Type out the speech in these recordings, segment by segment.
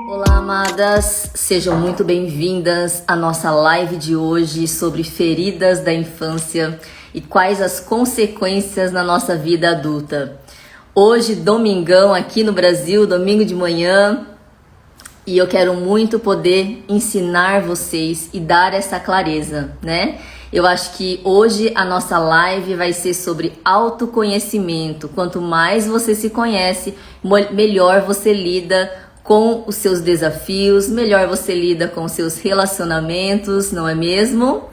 Olá, amadas! Sejam muito bem-vindas à nossa live de hoje sobre feridas da infância e quais as consequências na nossa vida adulta. Hoje, domingão aqui no Brasil, domingo de manhã, e eu quero muito poder ensinar vocês e dar essa clareza, né? Eu acho que hoje a nossa live vai ser sobre autoconhecimento. Quanto mais você se conhece, melhor você lida com os seus desafios, melhor você lida com os seus relacionamentos, não é mesmo?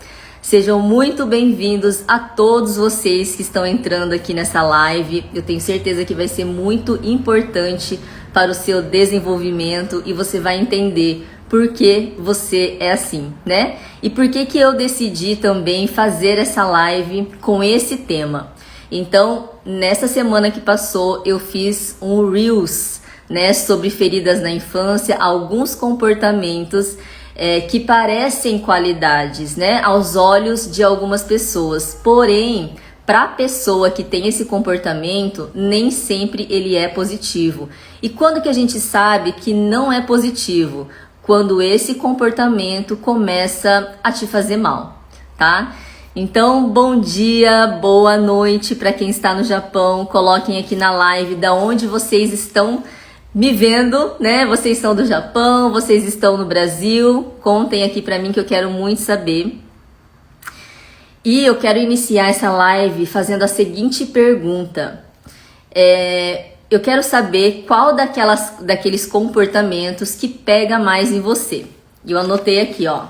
Sejam muito bem-vindos a todos vocês que estão entrando aqui nessa live. Eu tenho certeza que vai ser muito importante para o seu desenvolvimento e você vai entender por que você é assim, né? E por que eu decidi também fazer essa live com esse tema. Então, nessa semana que passou, eu fiz um Reels, né, sobre feridas na infância, alguns comportamentos que parecem qualidades, né, aos olhos de algumas pessoas. Porém, para a pessoa que tem esse comportamento, nem sempre ele é positivo. E quando que a gente sabe que não é positivo? Quando esse comportamento começa a te fazer mal, tá? Então, bom dia, boa noite para quem está no Japão. Coloquem aqui na live da onde vocês estão me vendo, né? Vocês são do Japão, vocês estão no Brasil. Contem aqui para mim que eu quero muito saber. E eu quero iniciar essa live fazendo a seguinte pergunta. Eu quero saber qual daqueles comportamentos que pega mais em você. E eu anotei aqui, ó.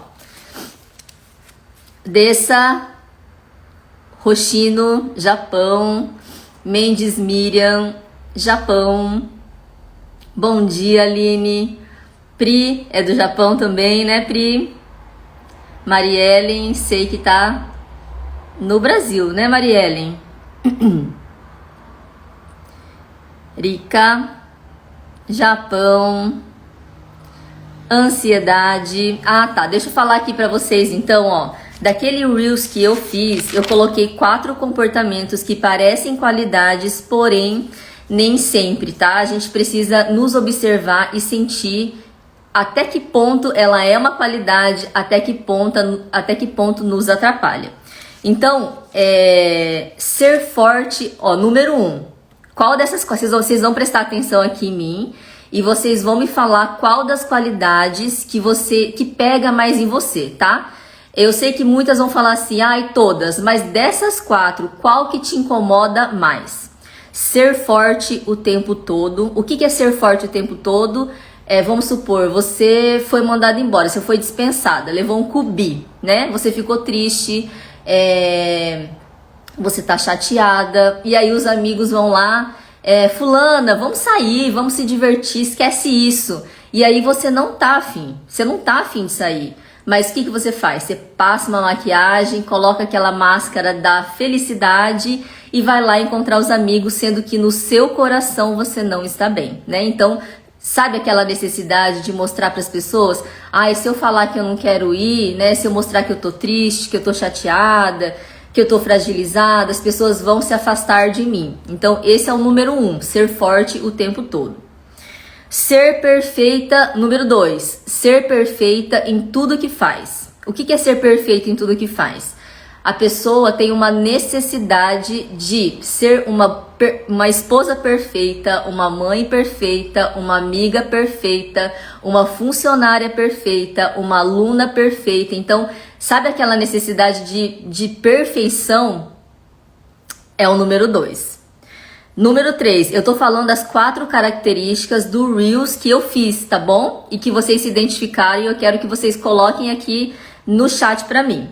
Dessa, Hoshino, Japão. Mendes Miriam, Japão. Bom dia, Aline. Pri é do Japão também, né, Pri? Mariellen, sei que tá no Brasil, né, Mariellen? Rika, Japão. Ansiedade. Ah, tá. Deixa eu falar aqui pra vocês, então, ó. Daquele Reels que eu fiz, eu coloquei 4 comportamentos que parecem qualidades, porém nem sempre, tá? A gente precisa nos observar e sentir até que ponto ela é uma qualidade, até que ponto nos atrapalha. Então, ser forte, ó, número 1. Qual dessas coisas, vocês vão prestar atenção aqui em mim e vocês vão me falar qual das qualidades que pega mais em você, tá? Eu sei que muitas vão falar assim, ai, todas, mas dessas 4, qual que te incomoda mais? Ser forte o tempo todo. O que é ser forte o tempo todo? Vamos supor, você foi mandada embora, você foi dispensada, levou um cubi, né? Você ficou triste, você tá chateada, e aí os amigos vão lá, fulana, vamos sair, vamos se divertir, esquece isso. E aí você não tá afim de sair. Mas o que você faz? Você passa uma maquiagem, coloca aquela máscara da felicidade e vai lá encontrar os amigos, sendo que no seu coração você não está bem, né? Então, sabe aquela necessidade de mostrar para as pessoas? Se eu falar que eu não quero ir, né? Se eu mostrar que eu tô triste, que eu tô chateada, que eu tô fragilizada, as pessoas vão se afastar de mim. Então, esse é o número 1, ser forte o tempo todo. Ser perfeita, número 2, ser perfeita em tudo que faz. O que é ser perfeita em tudo que faz? A pessoa tem uma necessidade de ser uma esposa perfeita, uma mãe perfeita, uma amiga perfeita, uma funcionária perfeita, uma aluna perfeita. Então, sabe aquela necessidade de perfeição? É o número 2. Número 3, eu tô falando das 4 características do Reels que eu fiz, tá bom? E que vocês se identificaram e eu quero que vocês coloquem aqui no chat pra mim.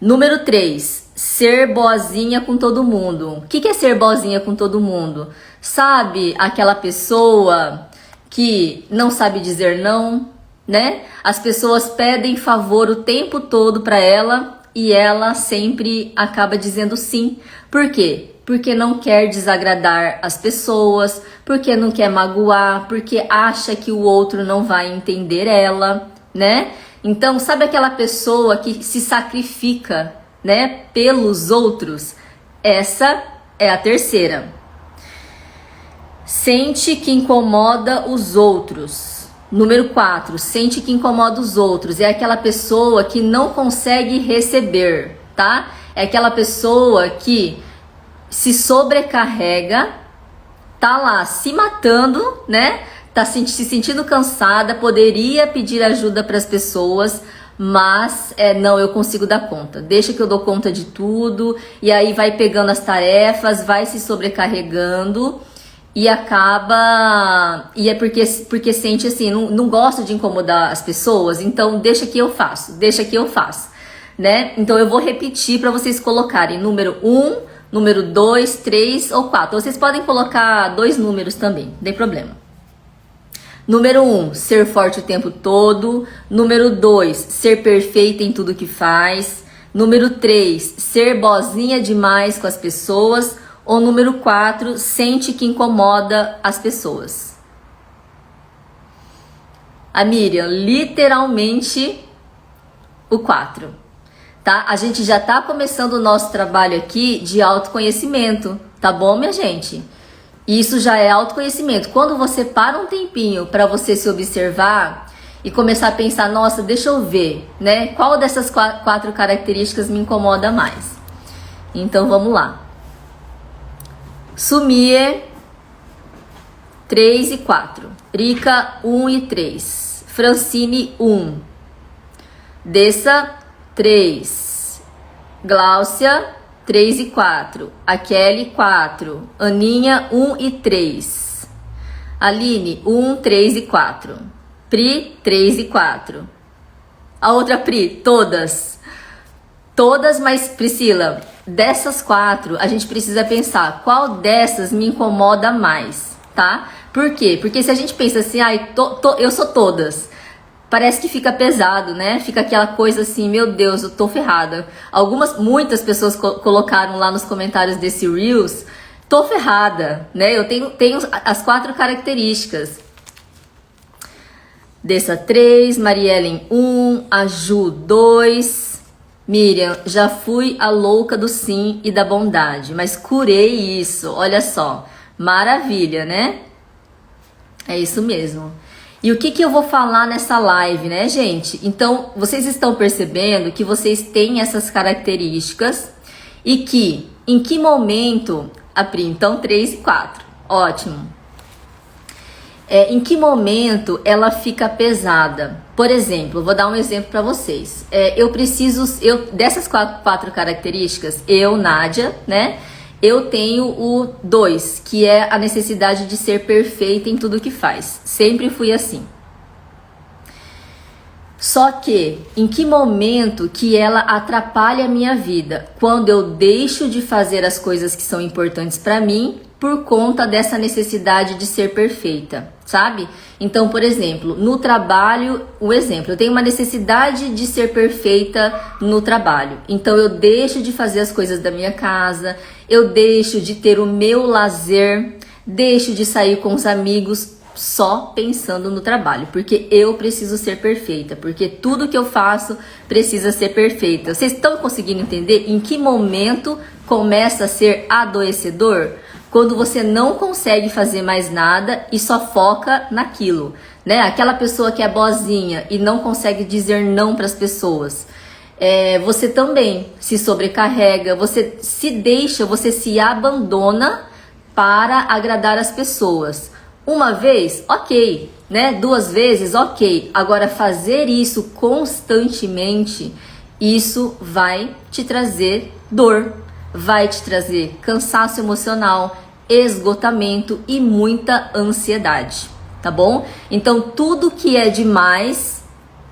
Número 3, ser boazinha com todo mundo. O que é ser boazinha com todo mundo? Sabe aquela pessoa que não sabe dizer não, né? As pessoas pedem favor o tempo todo pra ela e ela sempre acaba dizendo sim. Por quê? Porque não quer desagradar as pessoas, porque não quer magoar, porque acha que o outro não vai entender ela, né? Então, sabe aquela pessoa que se sacrifica, né, pelos outros? Essa é a terceira. Sente que incomoda os outros. Número 4, sente que incomoda os outros. É aquela pessoa que não consegue receber, tá? É aquela pessoa que se sobrecarrega, tá lá se matando, né? Tá se sentindo cansada, poderia pedir ajuda para as pessoas, mas não, eu consigo dar conta. Deixa que eu dou conta de tudo, e aí vai pegando as tarefas, vai se sobrecarregando e acaba... E é porque sente assim, não gosta de incomodar as pessoas, então deixa que eu faço, né? Então eu vou repetir para vocês colocarem número 1, número 2, 3 ou 4. Vocês podem colocar 2 números também, não tem problema. Número 1, ser forte o tempo todo. Número 2, ser perfeita em tudo que faz. Número 3, ser boazinha demais com as pessoas. Ou número 4, sente que incomoda as pessoas. A Miriam, literalmente o 4. Tá? A gente já tá começando o nosso trabalho aqui de autoconhecimento, tá bom, minha gente? Isso já é autoconhecimento. Quando você para um tempinho para você se observar e começar a pensar, nossa, deixa eu ver, né? Qual dessas 4 características me incomoda mais? Então vamos lá. Sumie, 3 e 4. Rika, 1 e 3. Francine, 1. Dessa, 3. Gláucia, 3 e 4. A Kelly, 4. Aninha, 1 e 3. Aline, 1, 3 e 4. Pri, 3 e 4. A outra Pri, todas. Todas, mas Priscila, dessas 4, a gente precisa pensar qual dessas me incomoda mais, tá? Por quê? Porque se a gente pensa assim, eu sou todas, parece que fica pesado, né? Fica aquela coisa assim, meu Deus, eu tô ferrada. Muitas pessoas colocaram lá nos comentários desse Reels, tô ferrada, né? Eu tenho as 4 características. Dessa 3, Mariellen 1, a Ju 2... Miriam, já fui a louca do sim e da bondade, mas curei isso, olha só, maravilha, né? É isso mesmo. E o que eu vou falar nessa live, né, gente? Então, vocês estão percebendo que vocês têm essas características e que, em que momento, então 3 e 4, ótimo. Em que momento ela fica pesada? Por exemplo, vou dar um exemplo para vocês. Dessas 4 características, Nádia, né? Eu tenho o 2, que é a necessidade de ser perfeita em tudo que faz. Sempre fui assim. Só que, em que momento que ela atrapalha a minha vida? Quando eu deixo de fazer as coisas que são importantes para mim por conta dessa necessidade de ser perfeita, sabe? Então, por exemplo, no trabalho, eu tenho uma necessidade de ser perfeita no trabalho. Então, eu deixo de fazer as coisas da minha casa, eu deixo de ter o meu lazer, deixo de sair com os amigos só pensando no trabalho, porque eu preciso ser perfeita, porque tudo que eu faço precisa ser perfeita. Vocês estão conseguindo entender em que momento começa a ser adoecedor? Quando você não consegue fazer mais nada e só foca naquilo, né? Aquela pessoa que é boazinha e não consegue dizer não para as pessoas. Você também se sobrecarrega, você se abandona para agradar as pessoas. Uma vez, ok, né? 2 vezes, ok. Agora, fazer isso constantemente, isso vai te trazer dor, vai te trazer cansaço emocional, esgotamento e muita ansiedade, tá bom? Então, tudo que é demais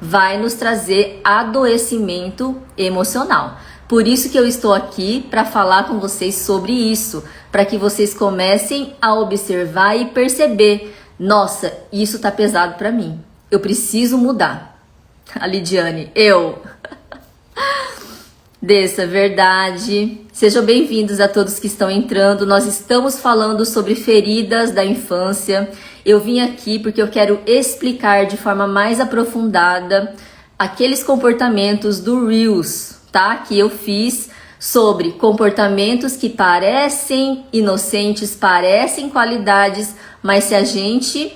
vai nos trazer adoecimento emocional. Por isso que eu estou aqui para falar com vocês sobre isso, para que vocês comecem a observar e perceber, nossa, isso tá pesado para mim, eu preciso mudar. A Lidiane, Dessa verdade. Sejam bem-vindos a todos que estão entrando. Nós estamos falando sobre feridas da infância. Eu vim aqui porque eu quero explicar de forma mais aprofundada aqueles comportamentos do Reels, tá? Que eu fiz sobre comportamentos que parecem inocentes, parecem qualidades, mas se a gente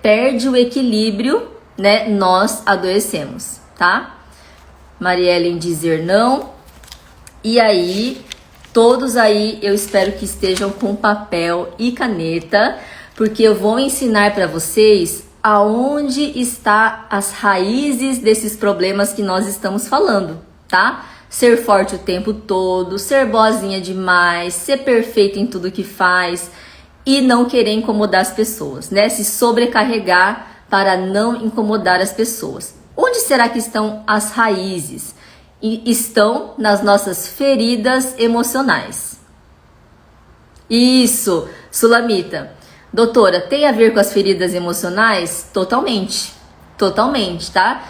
perde o equilíbrio, né? Nós adoecemos, tá? Mariellen dizer não. E aí, todos aí, eu espero que estejam com papel e caneta, porque eu vou ensinar para vocês aonde está as raízes desses problemas que nós estamos falando, tá? Ser forte o tempo todo, ser boazinha demais, ser perfeita em tudo que faz e não querer incomodar as pessoas, né? Se sobrecarregar para não incomodar as pessoas. Onde será que estão as raízes? E estão nas nossas feridas emocionais. Isso, Sulamita. Doutora, tem a ver com as feridas emocionais? Totalmente, totalmente, tá?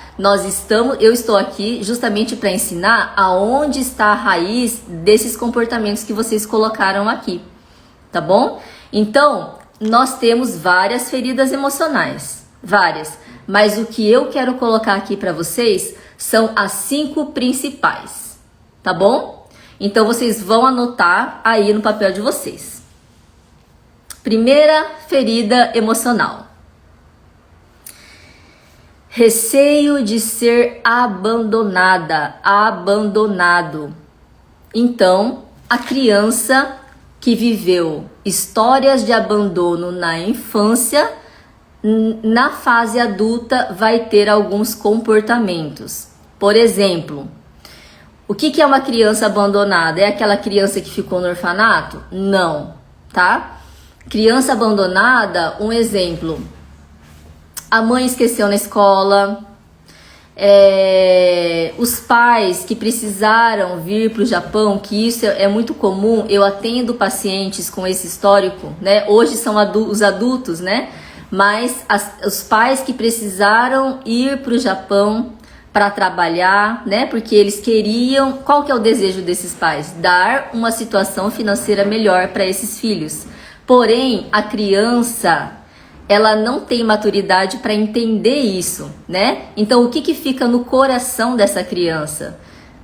Eu estou aqui justamente para ensinar aonde está a raiz desses comportamentos que vocês colocaram aqui, tá bom? Então, nós temos várias feridas emocionais, várias, mas o que eu quero colocar aqui para vocês são as 5 principais, tá bom? Então, vocês vão anotar aí no papel de vocês. Primeira ferida emocional. Receio de ser abandonada, abandonado. Então, a criança que viveu histórias de abandono na infância, na fase adulta vai ter alguns comportamentos. Por exemplo, o que é uma criança abandonada? É aquela criança que ficou no orfanato? Não, tá? Criança abandonada, um exemplo, a mãe esqueceu na escola, os pais que precisaram vir para o Japão, que isso é muito comum, eu atendo pacientes com esse histórico, né? Hoje são os adultos, né? Mas os pais que precisaram ir para o Japão para trabalhar, né? Porque eles queriam, qual que é o desejo desses pais? Dar uma situação financeira melhor para esses filhos. Porém, a criança, ela não tem maturidade para entender isso, né? Então, o que fica no coração dessa criança?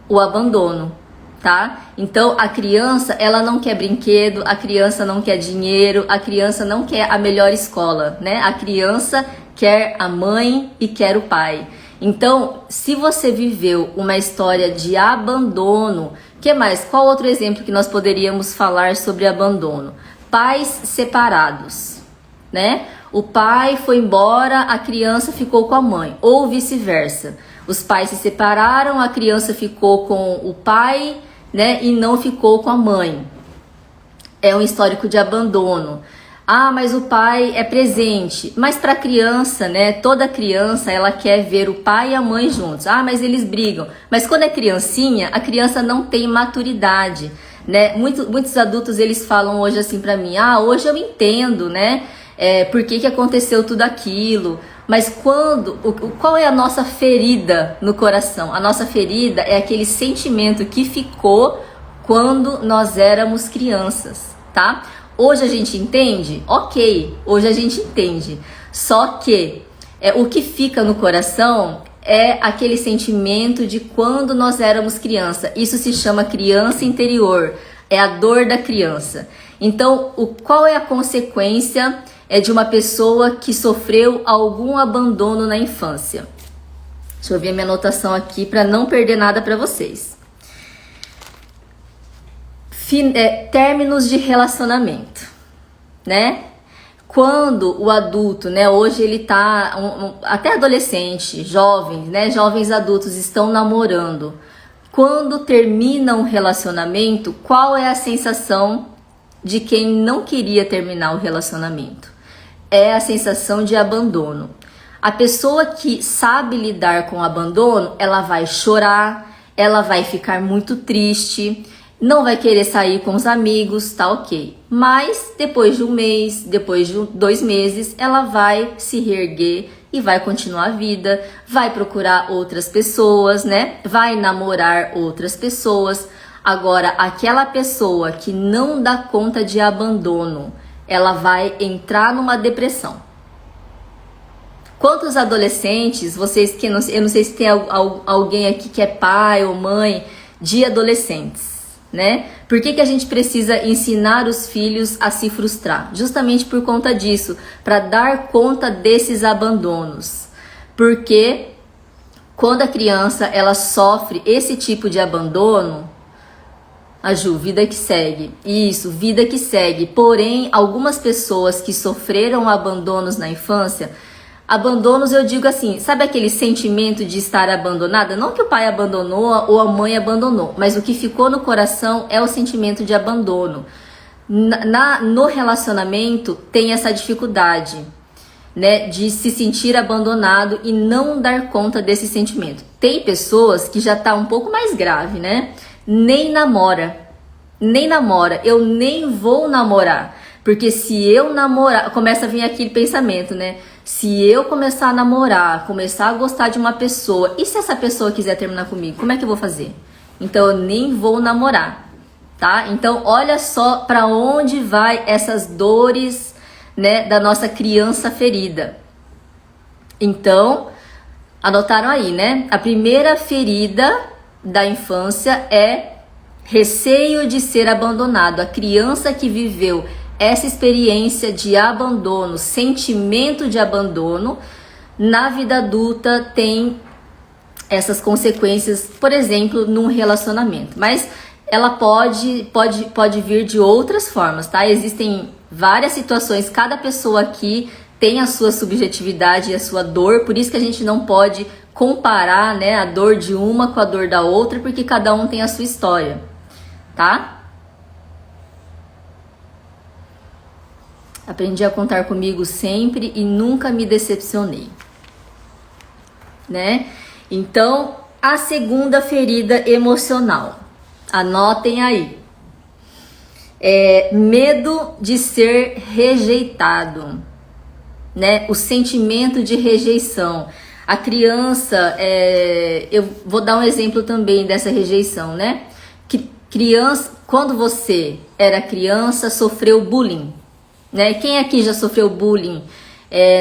O abandono, tá? Então, a criança, ela não quer brinquedo, a criança não quer dinheiro, a criança não quer a melhor escola, né? A criança quer a mãe e quer o pai. Então, se você viveu uma história de abandono, que mais? Qual outro exemplo que nós poderíamos falar sobre abandono? Pais separados, né? O pai foi embora, a criança ficou com a mãe, ou vice-versa. Os pais se separaram, a criança ficou com o pai, né? E não ficou com a mãe. É um histórico de abandono. Ah, mas o pai é presente. Mas para a criança, né? Toda criança, ela quer ver o pai e a mãe juntos. Ah, mas eles brigam. Mas quando é criancinha, a criança não tem maturidade, né? Muitos adultos, eles falam hoje assim para mim, hoje eu entendo, né? Por que aconteceu tudo aquilo. Mas qual é a nossa ferida no coração? A nossa ferida é aquele sentimento que ficou quando nós éramos crianças, tá? Hoje a gente entende? Ok, hoje a gente entende. Só que o que fica no coração é aquele sentimento de quando nós éramos criança. Isso se chama criança interior, é a dor da criança. Então, qual é a consequência de uma pessoa que sofreu algum abandono na infância? Deixa eu ver minha anotação aqui para não perder nada para vocês. Términos de relacionamento, né? Quando o adulto, né, hoje ele tá, até adolescente, jovens, né, jovens adultos estão namorando. Quando termina um relacionamento, qual é a sensação de quem não queria terminar o relacionamento? É a sensação de abandono. A pessoa que sabe lidar com o abandono, ela vai chorar, ela vai ficar muito triste, não vai querer sair com os amigos, tá ok. Mas depois de um mês, depois de 2 meses, ela vai se reerguer e vai continuar a vida, vai procurar outras pessoas, né? Vai namorar outras pessoas. Agora, aquela pessoa que não dá conta de abandono, ela vai entrar numa depressão. Quantos adolescentes, vocês eu não sei se tem alguém aqui que é pai ou mãe de adolescentes. né? Por que a gente precisa ensinar os filhos a se frustrar? Justamente por conta disso, para dar conta desses abandonos. Porque quando a criança ela sofre esse tipo de abandono, a Ju, vida que segue. Isso, vida que segue. Porém, algumas pessoas que sofreram abandonos na infância, abandonos eu digo assim, sabe aquele sentimento de estar abandonada? Não que o pai abandonou ou a mãe abandonou, mas o que ficou no coração é o sentimento de abandono. No relacionamento tem essa dificuldade, né, de se sentir abandonado e não dar conta desse sentimento. Tem pessoas que já tá um pouco mais grave, né? Nem namora, eu nem vou namorar, porque se eu namorar, começa a vir aquele pensamento, né? Se eu começar a namorar, começar a gostar de uma pessoa, e se essa pessoa quiser terminar comigo, como é que eu vou fazer? Então eu nem vou namorar, tá? Então olha só para onde vai essas dores, né, da nossa criança ferida. Então, anotaram aí, né? A primeira ferida da infância é receio de ser abandonado. A criança que viveu essa experiência de abandono, sentimento de abandono, na vida adulta tem essas consequências, por exemplo, num relacionamento. Mas ela pode vir de outras formas, tá? Existem várias situações, cada pessoa aqui tem a sua subjetividade e a sua dor, por isso que a gente não pode comparar, né, a dor de uma com a dor da outra, porque cada um tem a sua história, tá? Aprendi a contar comigo sempre e nunca me decepcionei, né? Então, a segunda ferida emocional, anotem aí, é medo de ser rejeitado, né? O sentimento de rejeição. A criança, eu vou dar um exemplo também dessa rejeição, né? Que criança, quando você era criança, sofreu bullying, né? Quem aqui já sofreu bullying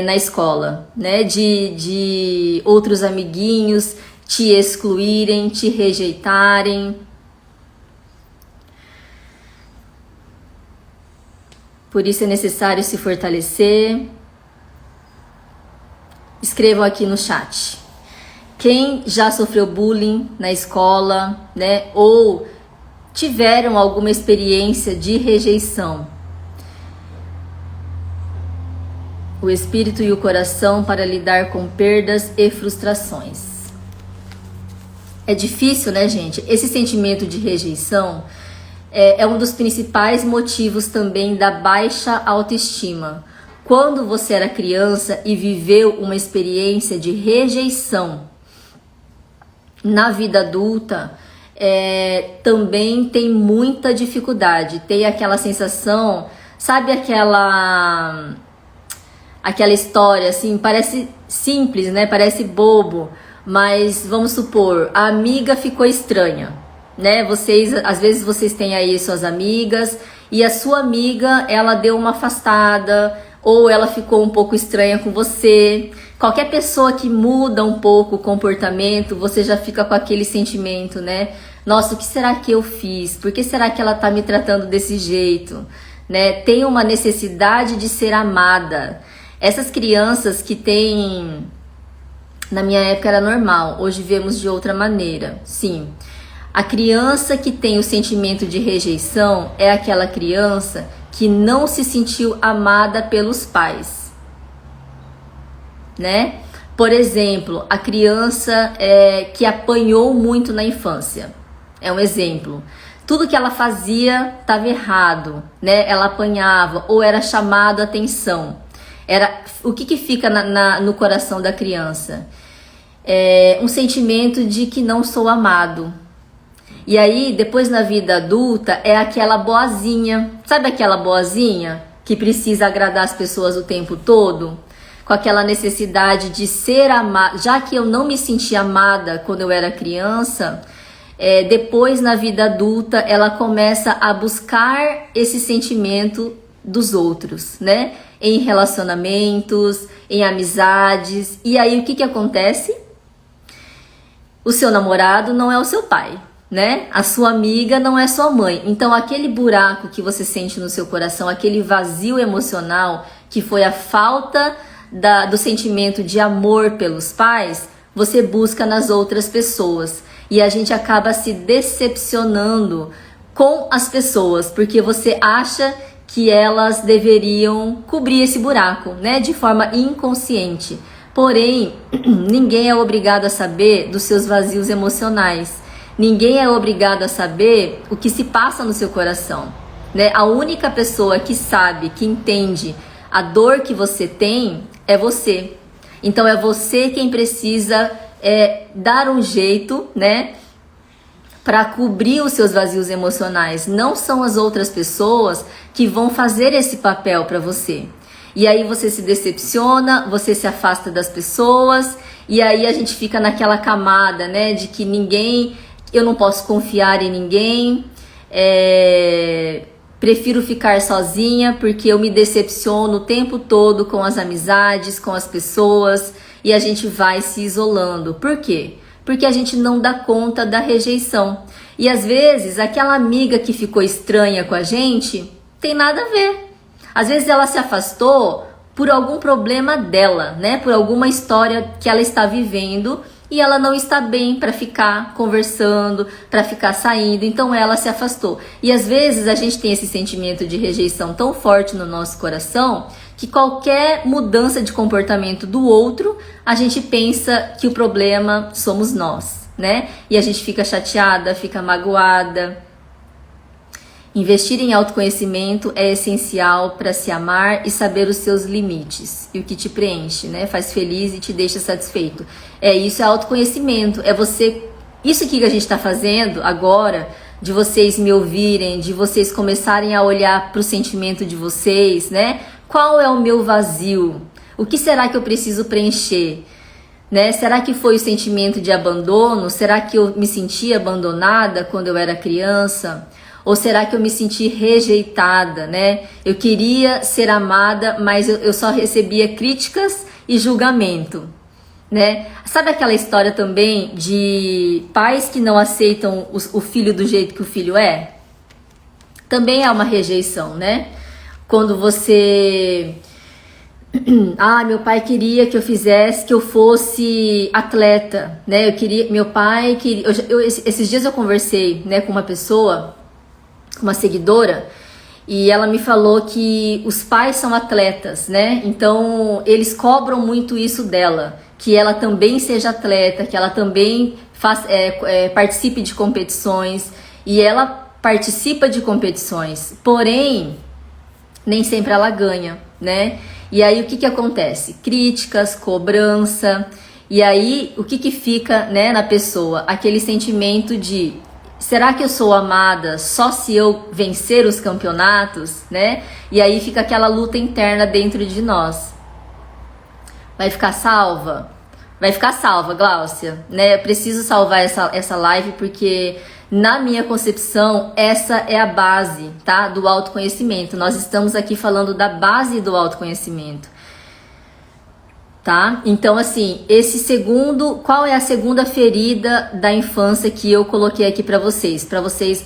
na escola, né? De outros amiguinhos te excluírem, te rejeitarem. Por isso é necessário se fortalecer. Escrevam aqui no chat. Quem já sofreu bullying na escola, né? Ou tiveram alguma experiência de rejeição? O espírito e o coração para lidar com perdas e frustrações. É difícil, né, gente? Esse sentimento de rejeição é um dos principais motivos também da baixa autoestima. Quando você era criança e viveu uma experiência de rejeição na vida adulta, também tem muita dificuldade. Tem aquela sensação, sabe aquela história, assim, parece simples, né? Parece bobo, mas vamos supor, a amiga ficou estranha, né? Às vezes vocês têm aí suas amigas e a sua amiga, ela deu uma afastada ou ela ficou um pouco estranha com você. Qualquer pessoa que muda um pouco o comportamento, você já fica com aquele sentimento, né? Nossa, o que será que eu fiz? Por que será que ela tá me tratando desse jeito? Né? Tem uma necessidade de ser amada. Essas crianças que têm... Na minha época era normal, hoje vemos de outra maneira, sim. A criança que tem o sentimento de rejeição é aquela criança que não se sentiu amada pelos pais, né? Por exemplo, a criança que apanhou muito na infância, é um exemplo. Tudo que ela fazia estava errado, né? Ela apanhava ou era chamado a atenção. O que fica no coração da criança? Um sentimento de que não sou amado. E aí, depois na vida adulta, é aquela boazinha. Sabe aquela boazinha que precisa agradar as pessoas o tempo todo? Com aquela necessidade de ser amada. Já que eu não me senti amada quando eu era criança, depois na vida adulta, ela começa a buscar esse sentimento dos outros, né? Em relacionamentos, em amizades. E aí, o que acontece? O seu namorado não é o seu pai. né? A sua amiga não é sua mãe. Então aquele buraco que você sente no seu coração, aquele vazio emocional que foi a falta do sentimento de amor pelos pais, você busca nas outras pessoas. E a gente acaba se decepcionando com as pessoas, porque você acha que elas deveriam cobrir esse buraco, né? De forma inconsciente. Porém, ninguém é obrigado a saber dos seus vazios emocionais. Ninguém é obrigado a saber o que se passa no seu coração, né? A única pessoa que sabe, que entende a dor que você tem é você. Então é você quem precisa dar um jeito, né, para cobrir os seus vazios emocionais. Não são as outras pessoas que vão fazer esse papel para você. E aí você se decepciona, você se afasta das pessoas, e aí a gente fica naquela camada, né, de que eu não posso confiar em ninguém, prefiro ficar sozinha porque eu me decepciono o tempo todo com as amizades, com as pessoas, e a gente vai se isolando. Por quê? Porque a gente não dá conta da rejeição. E às vezes aquela amiga que ficou estranha com a gente tem nada a ver. Às vezes ela se afastou por algum problema dela, né? Por alguma história que ela está vivendo e ela não está bem para ficar conversando, para ficar saindo, então ela se afastou. E às vezes a gente tem esse sentimento de rejeição tão forte no nosso coração que qualquer mudança de comportamento do outro, a gente pensa que o problema somos nós, né? E a gente fica chateada, fica magoada. Investir em autoconhecimento é essencial para se amar e saber os seus limites e o que te preenche, né? Faz feliz e te deixa satisfeito. Isso é autoconhecimento, isso que a gente está fazendo agora, de vocês me ouvirem, de vocês começarem a olhar para o sentimento de vocês, né? Qual é o meu vazio? O que será que eu preciso preencher? Né? Será que foi o sentimento de abandono? Será que eu me senti abandonada quando eu era criança? Ou será que eu me senti rejeitada, né? Eu queria ser amada, mas eu só recebia críticas e julgamento, né? Sabe aquela história também de pais que não aceitam o filho do jeito que o filho é? Também é uma rejeição, né? Quando você... meu pai queria que eu fosse atleta, né? Meu pai queria... Esses dias eu conversei, né, com uma pessoa, uma seguidora, e ela me falou que os pais são atletas, né? Então eles cobram muito isso dela, que ela também seja atleta, que ela também participe de competições, e ela participa de competições, porém nem sempre ela ganha, né? E aí o que acontece? Críticas, cobrança, e aí o que fica, né, na pessoa? Aquele sentimento de: será que eu sou amada só se eu vencer os campeonatos, né? E aí fica aquela luta interna dentro de nós. Vai ficar salva? Vai ficar salva, Gláucia, né? Eu preciso salvar essa live porque, na minha concepção, essa é a base, tá? Do autoconhecimento. Nós estamos aqui falando da base do autoconhecimento. Tá? Então, assim, qual é a segunda ferida da infância que eu coloquei aqui para vocês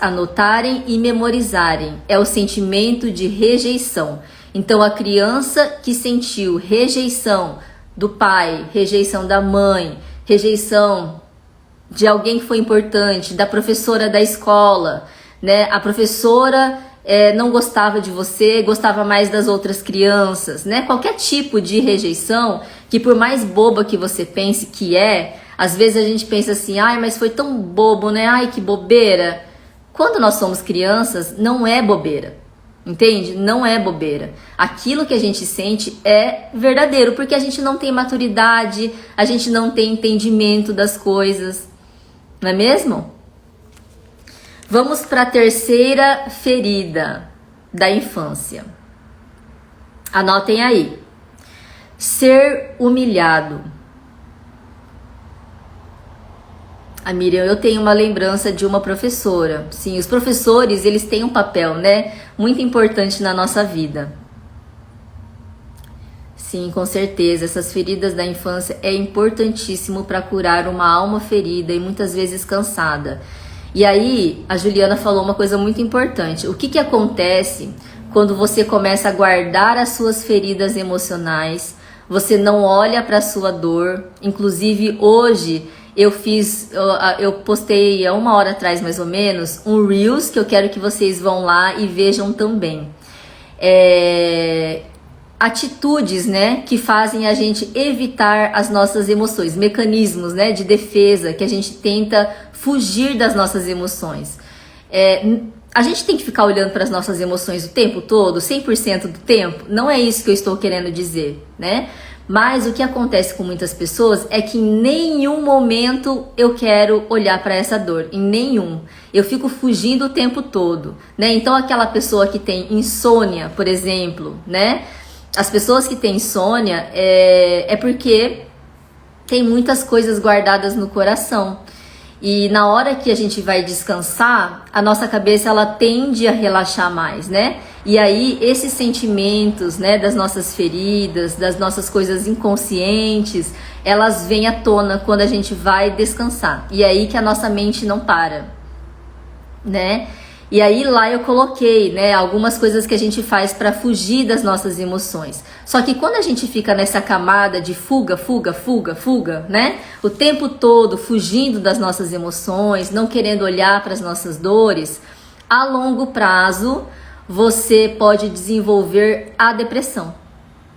anotarem e memorizarem? É o sentimento de rejeição. Então, a criança que sentiu rejeição do pai, rejeição da mãe, rejeição de alguém que foi importante, da professora da escola, né? A professora não gostava de você, gostava mais das outras crianças, né? Qualquer tipo de rejeição, que por mais boba que você pense que às vezes a gente pensa assim: mas foi tão bobo, né? Ai, que bobeira. Quando nós somos crianças, não é bobeira, entende? Não é bobeira. Aquilo que a gente sente é verdadeiro, porque a gente não tem maturidade, a gente não tem entendimento das coisas, não é mesmo? Vamos para a terceira ferida da infância. Anotem aí. Ser humilhado. Miriam, eu tenho uma lembrança de uma professora. Sim, os professores, eles têm um papel, né, muito importante na nossa vida. Sim, com certeza, essas feridas da infância é importantíssimo para curar uma alma ferida e muitas vezes cansada. E aí, a Juliana falou uma coisa muito importante. O que que acontece quando você começa a guardar as suas feridas emocionais? Você não olha para a sua dor. Inclusive, hoje eu postei há 1 hora atrás, mais ou menos, um Reels que eu quero que vocês vão lá e vejam também. Atitudes, né, que fazem a gente evitar as nossas emoções, mecanismos, né, de defesa, que a gente tenta fugir das nossas emoções. A gente tem que ficar olhando para as nossas emoções o tempo todo, 100% do tempo? Não é isso que eu estou querendo dizer, né? Mas o que acontece com muitas pessoas é que em nenhum momento eu quero olhar para essa dor, em nenhum. Eu fico fugindo o tempo todo, né? Então aquela pessoa que tem insônia, por exemplo, né? As pessoas que têm insônia é porque tem muitas coisas guardadas no coração. E na hora que a gente vai descansar, a nossa cabeça ela tende a relaxar mais, né? E aí esses sentimentos, né, das nossas feridas, das nossas coisas inconscientes, elas vêm à tona quando a gente vai descansar. E é aí que a nossa mente não para, né? E aí lá eu coloquei, né, algumas coisas que a gente faz para fugir das nossas emoções. Só que quando a gente fica nessa camada de fuga, né, o tempo todo fugindo das nossas emoções, não querendo olhar para as nossas dores, a longo prazo você pode desenvolver a depressão,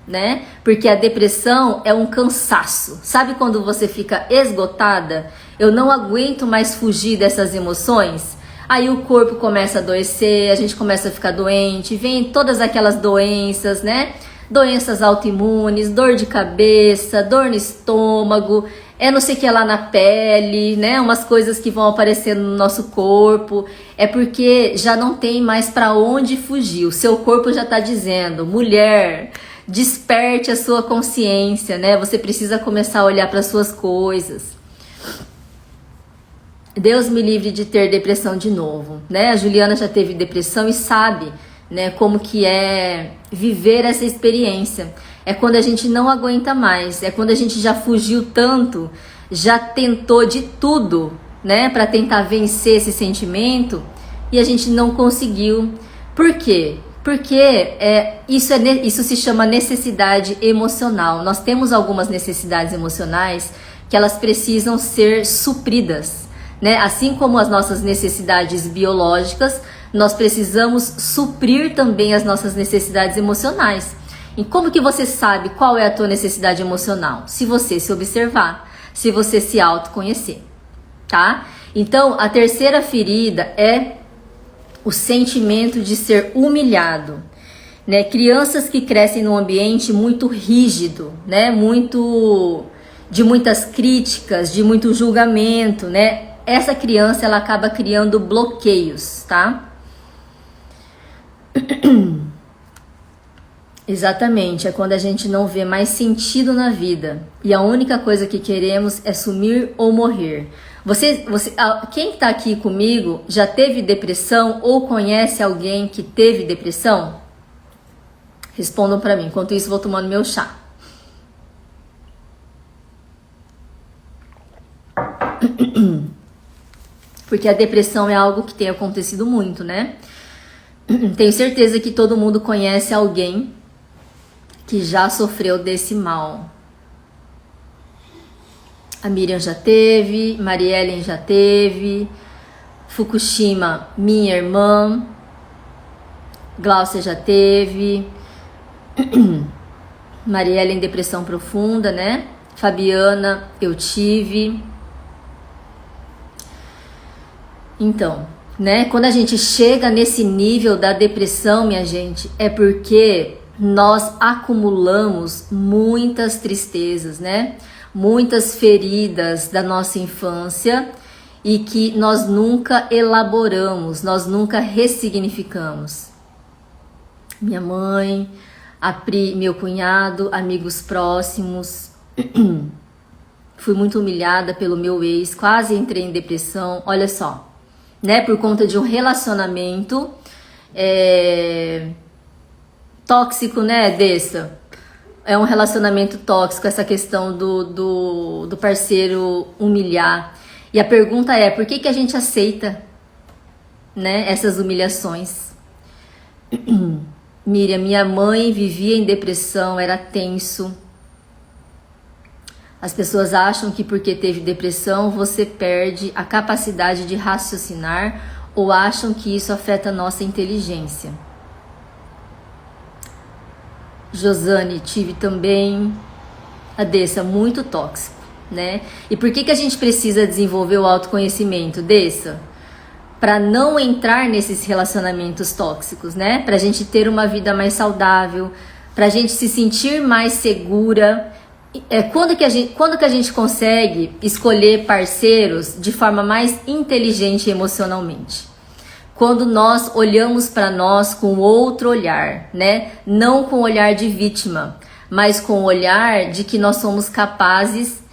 né? Porque a depressão é um cansaço. Sabe quando você fica esgotada? Eu não aguento mais fugir dessas emoções. Aí o corpo começa a adoecer, a gente começa a ficar doente, vem todas aquelas doenças, né? Doenças autoimunes, dor de cabeça, dor no estômago, não sei o que lá na pele, né? Umas coisas que vão aparecendo no nosso corpo. É porque já não tem mais para onde fugir. O seu corpo já tá dizendo, mulher, desperte a sua consciência, né? Você precisa começar a olhar para suas coisas. Deus me livre de ter depressão de novo, né? A Juliana já teve depressão e sabe, né, como que é viver essa experiência. É quando a gente não aguenta mais, é quando a gente já fugiu tanto, já tentou de tudo, né, para tentar vencer esse sentimento e a gente não conseguiu. Por quê? Porque isso se chama necessidade emocional. Nós temos algumas necessidades emocionais que elas precisam ser supridas, né? Assim como as nossas necessidades biológicas, nós precisamos suprir também as nossas necessidades emocionais. E como que você sabe qual é a tua necessidade emocional? Se você se observar, se você se autoconhecer, tá? Então, a terceira ferida é o sentimento de ser humilhado, né? Crianças que crescem num ambiente muito rígido, né? De muitas críticas, de muito julgamento, né? Essa criança ela acaba criando bloqueios, tá? Exatamente, é quando a gente não vê mais sentido na vida e a única coisa que queremos é sumir ou morrer. Quem tá aqui comigo já teve depressão ou conhece alguém que teve depressão? Respondam para mim, enquanto isso vou tomando meu chá. Porque a depressão é algo que tem acontecido muito, né? Tenho certeza que todo mundo conhece alguém que já sofreu desse mal. A Miriam já teve, Mariellen já teve, Fukushima, minha irmã, Glaucia já teve, Mariellen, depressão profunda, né? Fabiana, eu tive. Então, né, quando a gente chega nesse nível da depressão, minha gente, é porque nós acumulamos muitas tristezas, né? Muitas feridas da nossa infância e que nós nunca elaboramos, nós nunca ressignificamos. Minha mãe, a Pri, meu cunhado, amigos próximos. Fui muito humilhada pelo meu ex, quase entrei em depressão, olha só. Né, por conta de um relacionamento tóxico, né, Dessa? É um relacionamento tóxico, essa questão do parceiro humilhar. E a pergunta é, por que que a gente aceita, né, essas humilhações? Miriam, minha mãe vivia em depressão, era tenso. As pessoas acham que porque teve depressão você perde a capacidade de raciocinar ou acham que isso afeta a nossa inteligência. Josane, tive também. A Dessa, muito tóxico, né? E por que que a gente precisa desenvolver o autoconhecimento, Dessa? Para não entrar nesses relacionamentos tóxicos, né? Para a gente ter uma vida mais saudável, para a gente se sentir mais segura. Quando que a gente consegue escolher parceiros de forma mais inteligente emocionalmente? Quando nós olhamos para nós com outro olhar, né? Não com o olhar de vítima, mas com o olhar de que nós somos capazes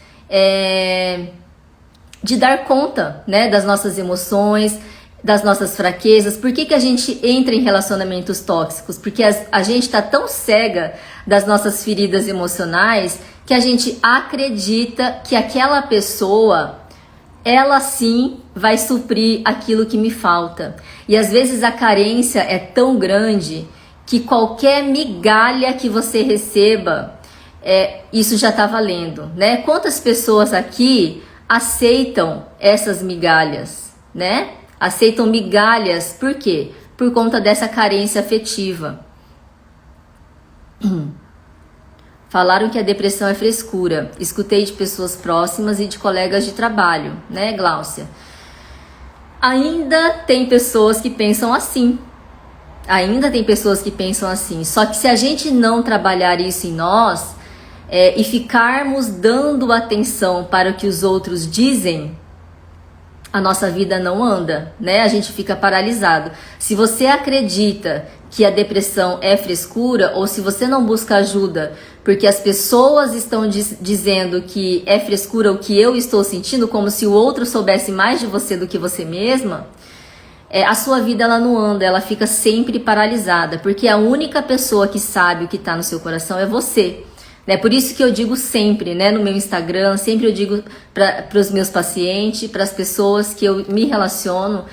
de dar conta, né? Das nossas emoções, das nossas fraquezas. Por que que a gente entra em relacionamentos tóxicos? Porque a gente está tão cega das nossas feridas emocionais que a gente acredita que aquela pessoa, ela sim vai suprir aquilo que me falta. E às vezes a carência é tão grande que qualquer migalha que você receba, isso já está valendo, né? Quantas pessoas aqui aceitam essas migalhas, né? Aceitam migalhas, por quê? Por conta dessa carência afetiva. Falaram que a depressão é frescura. Escutei de pessoas próximas e de colegas de trabalho, né, Gláucia? Ainda tem pessoas que pensam assim. Ainda tem pessoas que pensam assim. Só que se a gente não trabalhar isso em nós e ficarmos dando atenção para o que os outros dizem, a nossa vida não anda, né? A gente fica paralisado. Se você acredita que a depressão é frescura, ou se você não busca ajuda porque as pessoas estão dizendo que é frescura o que eu estou sentindo, como se o outro soubesse mais de você do que você mesma, a sua vida ela não anda, ela fica sempre paralisada, porque a única pessoa que sabe o que está no seu coração é você. Por isso que eu digo sempre, né, no meu Instagram, sempre eu digo para os meus pacientes, para as pessoas que eu me relaciono,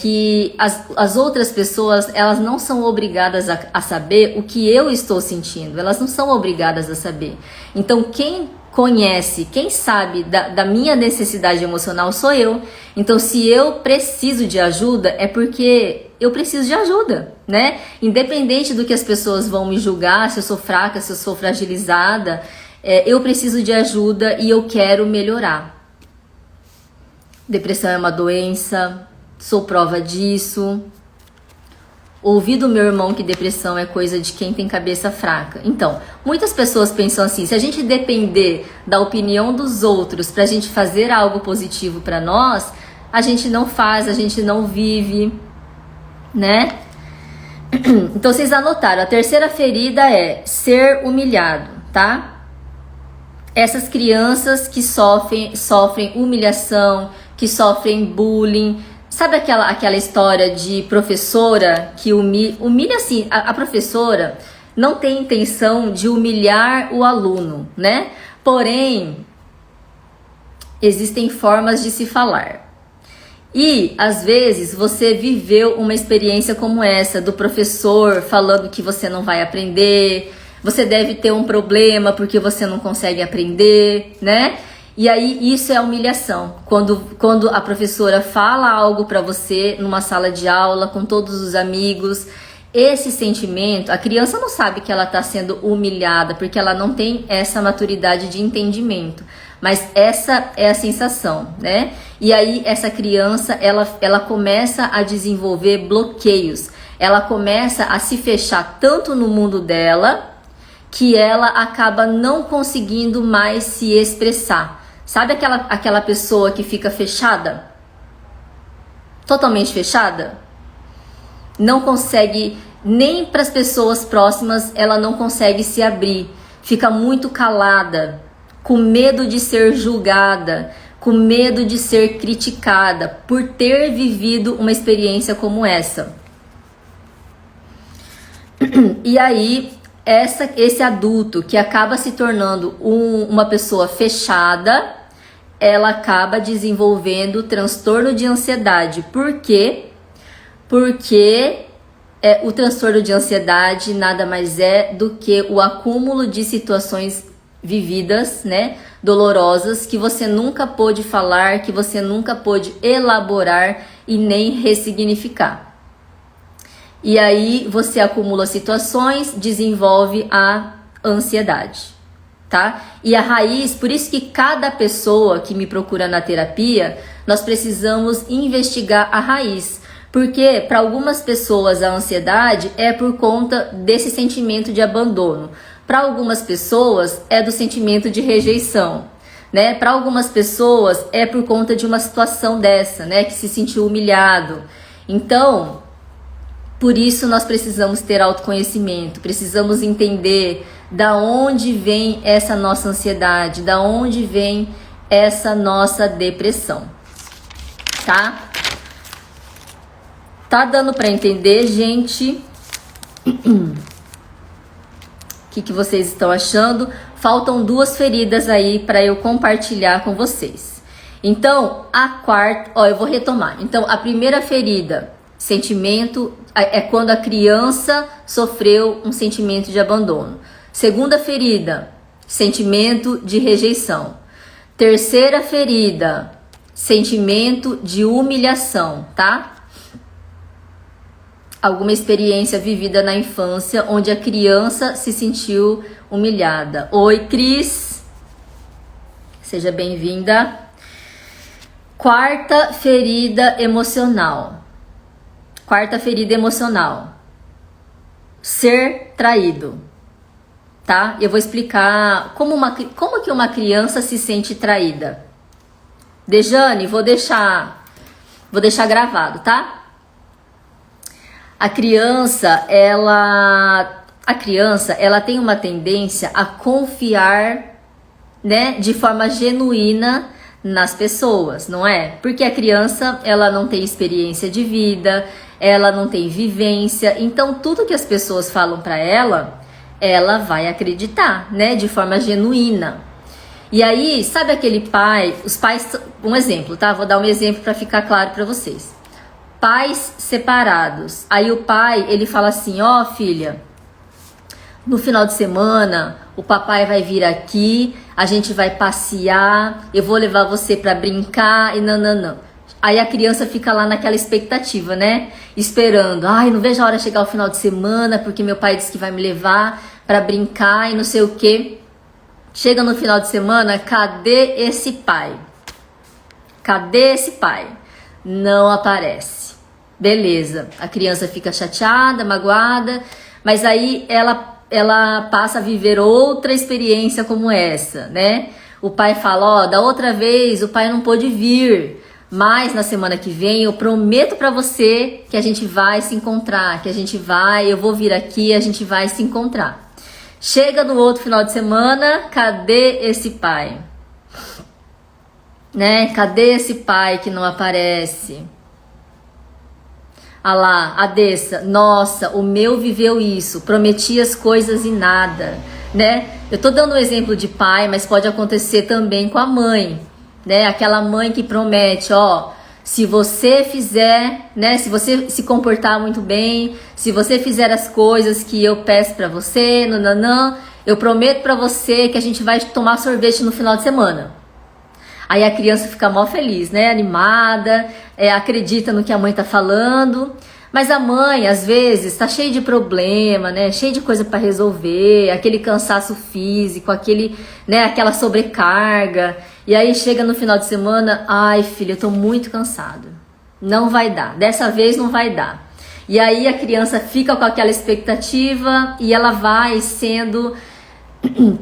que as outras pessoas, elas não são obrigadas a saber o que eu estou sentindo, elas não são obrigadas a saber. Então quem conhece, quem sabe da minha necessidade emocional sou eu. Então se eu preciso de ajuda, é porque eu preciso de ajuda, né? Independente do que as pessoas vão me julgar, se eu sou fraca, se eu sou fragilizada, eu preciso de ajuda e eu quero melhorar. Depressão é uma doença, sou prova disso. Ouvi do meu irmão que depressão é coisa de quem tem cabeça fraca. Então, muitas pessoas pensam assim, se a gente depender da opinião dos outros pra gente fazer algo positivo pra nós, a gente não faz, a gente não vive, né? Então vocês anotaram, a terceira ferida é ser humilhado, tá? Essas crianças que sofrem humilhação, que sofrem bullying. Sabe aquela história de professora que humilha assim? A professora não tem intenção de humilhar o aluno, né? Porém, existem formas de se falar. E, às vezes, você viveu uma experiência como essa, do professor falando que você não vai aprender, você deve ter um problema porque você não consegue aprender, né? E aí isso é humilhação, quando a professora fala algo para você numa sala de aula com todos os amigos, esse sentimento, a criança não sabe que ela está sendo humilhada porque ela não tem essa maturidade de entendimento, mas essa é a sensação, né? E aí essa criança, ela começa a desenvolver bloqueios, ela começa a se fechar tanto no mundo dela que ela acaba não conseguindo mais se expressar. Sabe aquela pessoa que fica fechada? Totalmente fechada? Não consegue, nem para as pessoas próximas, ela não consegue se abrir. Fica muito calada, com medo de ser julgada, com medo de ser criticada por ter vivido uma experiência como essa. E aí, esse adulto que acaba se tornando uma pessoa fechada, ela acaba desenvolvendo transtorno de ansiedade. Por quê? Porque o transtorno de ansiedade nada mais é do que o acúmulo de situações vividas, né, dolorosas, que você nunca pôde falar, que você nunca pôde elaborar e nem ressignificar. E aí você acumula situações, desenvolve a ansiedade, tá? E a raiz, por isso que cada pessoa que me procura na terapia, nós precisamos investigar a raiz. Porque para algumas pessoas a ansiedade é por conta desse sentimento de abandono. Para algumas pessoas é do sentimento de rejeição, né? Para algumas pessoas é por conta de uma situação dessa, né? Que se sentiu humilhado. Então, por isso nós precisamos ter autoconhecimento, precisamos entender da onde vem essa nossa ansiedade, da onde vem essa nossa depressão, tá? Tá dando para entender, gente? O que vocês estão achando? Faltam 2 feridas aí para eu compartilhar com vocês. Então, a quarta, eu vou retomar. Então, a primeira ferida, sentimento, é quando a criança sofreu um sentimento de abandono. Segunda ferida, sentimento de rejeição. Terceira ferida, sentimento de humilhação, tá? Alguma experiência vivida na infância onde a criança se sentiu humilhada. Oi, Cris. Seja bem-vinda. Quarta ferida emocional. Quarta ferida emocional. Ser traído. Tá? Eu vou explicar como que uma criança se sente traída. Dejane, vou deixar gravado, tá? A criança, ela tem uma tendência a confiar, né, de forma genuína nas pessoas, não é? Porque a criança, ela não tem experiência de vida, ela não tem vivência, então tudo que as pessoas falam para ela, ela vai acreditar, né, de forma genuína. E aí, sabe aquele pai, os pais, um exemplo, tá? Vou dar um exemplo para ficar claro para vocês. Pais separados. Aí o pai, ele fala assim, ó, filha, no final de semana o papai vai vir aqui, a gente vai passear, eu vou levar você pra brincar e não. Aí a criança fica lá naquela expectativa, né? Esperando. Ai, não vejo a hora de chegar o final de semana, porque meu pai disse que vai me levar pra brincar e não sei o quê. Chega no final de semana, cadê esse pai? Cadê esse pai? Não aparece. Beleza, a criança fica chateada, magoada, mas aí ela passa a viver outra experiência como essa, né? O pai fala, da outra vez o pai não pôde vir, mas na semana que vem eu prometo pra você que a gente vai se encontrar, eu vou vir aqui, a gente vai se encontrar. Chega no outro final de semana, cadê esse pai? Né? Cadê esse pai que não aparece? Ah lá, a Dessa, nossa, o meu viveu isso, prometi as coisas e nada, né? Eu tô dando um exemplo de pai, mas pode acontecer também com a mãe, né? Aquela mãe que promete, se você fizer, né? Se você se comportar muito bem, se você fizer as coisas que eu peço pra você, eu prometo pra você que a gente vai tomar sorvete no final de semana. Aí a criança fica mó feliz, né? Animada, acredita no que a mãe tá falando. Mas a mãe, às vezes, tá cheia de problema, né? Cheia de coisa para resolver, aquele cansaço físico, aquela sobrecarga. E aí chega no final de semana, ai filha, eu tô muito cansado. Não vai dar, dessa vez não vai dar. E aí a criança fica com aquela expectativa e ela vai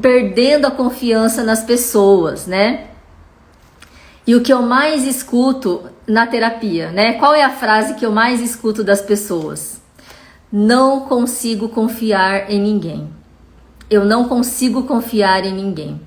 perdendo a confiança nas pessoas, né? E o que eu mais escuto na terapia, né? Qual é a frase que eu mais escuto das pessoas? Não consigo confiar em ninguém. Eu não consigo confiar em ninguém.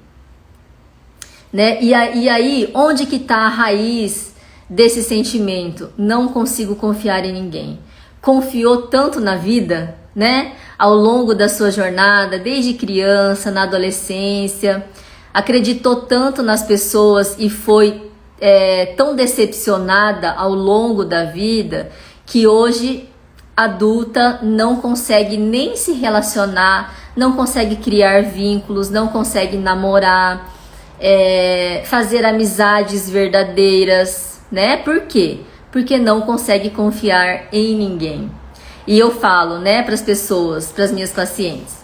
Né? E aí, onde que tá a raiz desse sentimento? Não consigo confiar em ninguém. Confiou tanto na vida, né? Ao longo da sua jornada, desde criança, na adolescência. acreditou tanto nas pessoas e foi tão decepcionada ao longo da vida que hoje, adulta, não consegue nem se relacionar, não consegue criar vínculos, não consegue namorar, fazer amizades verdadeiras, né? Por quê? Porque não consegue confiar em ninguém. E eu falo, né, para as pessoas, para as minhas pacientes,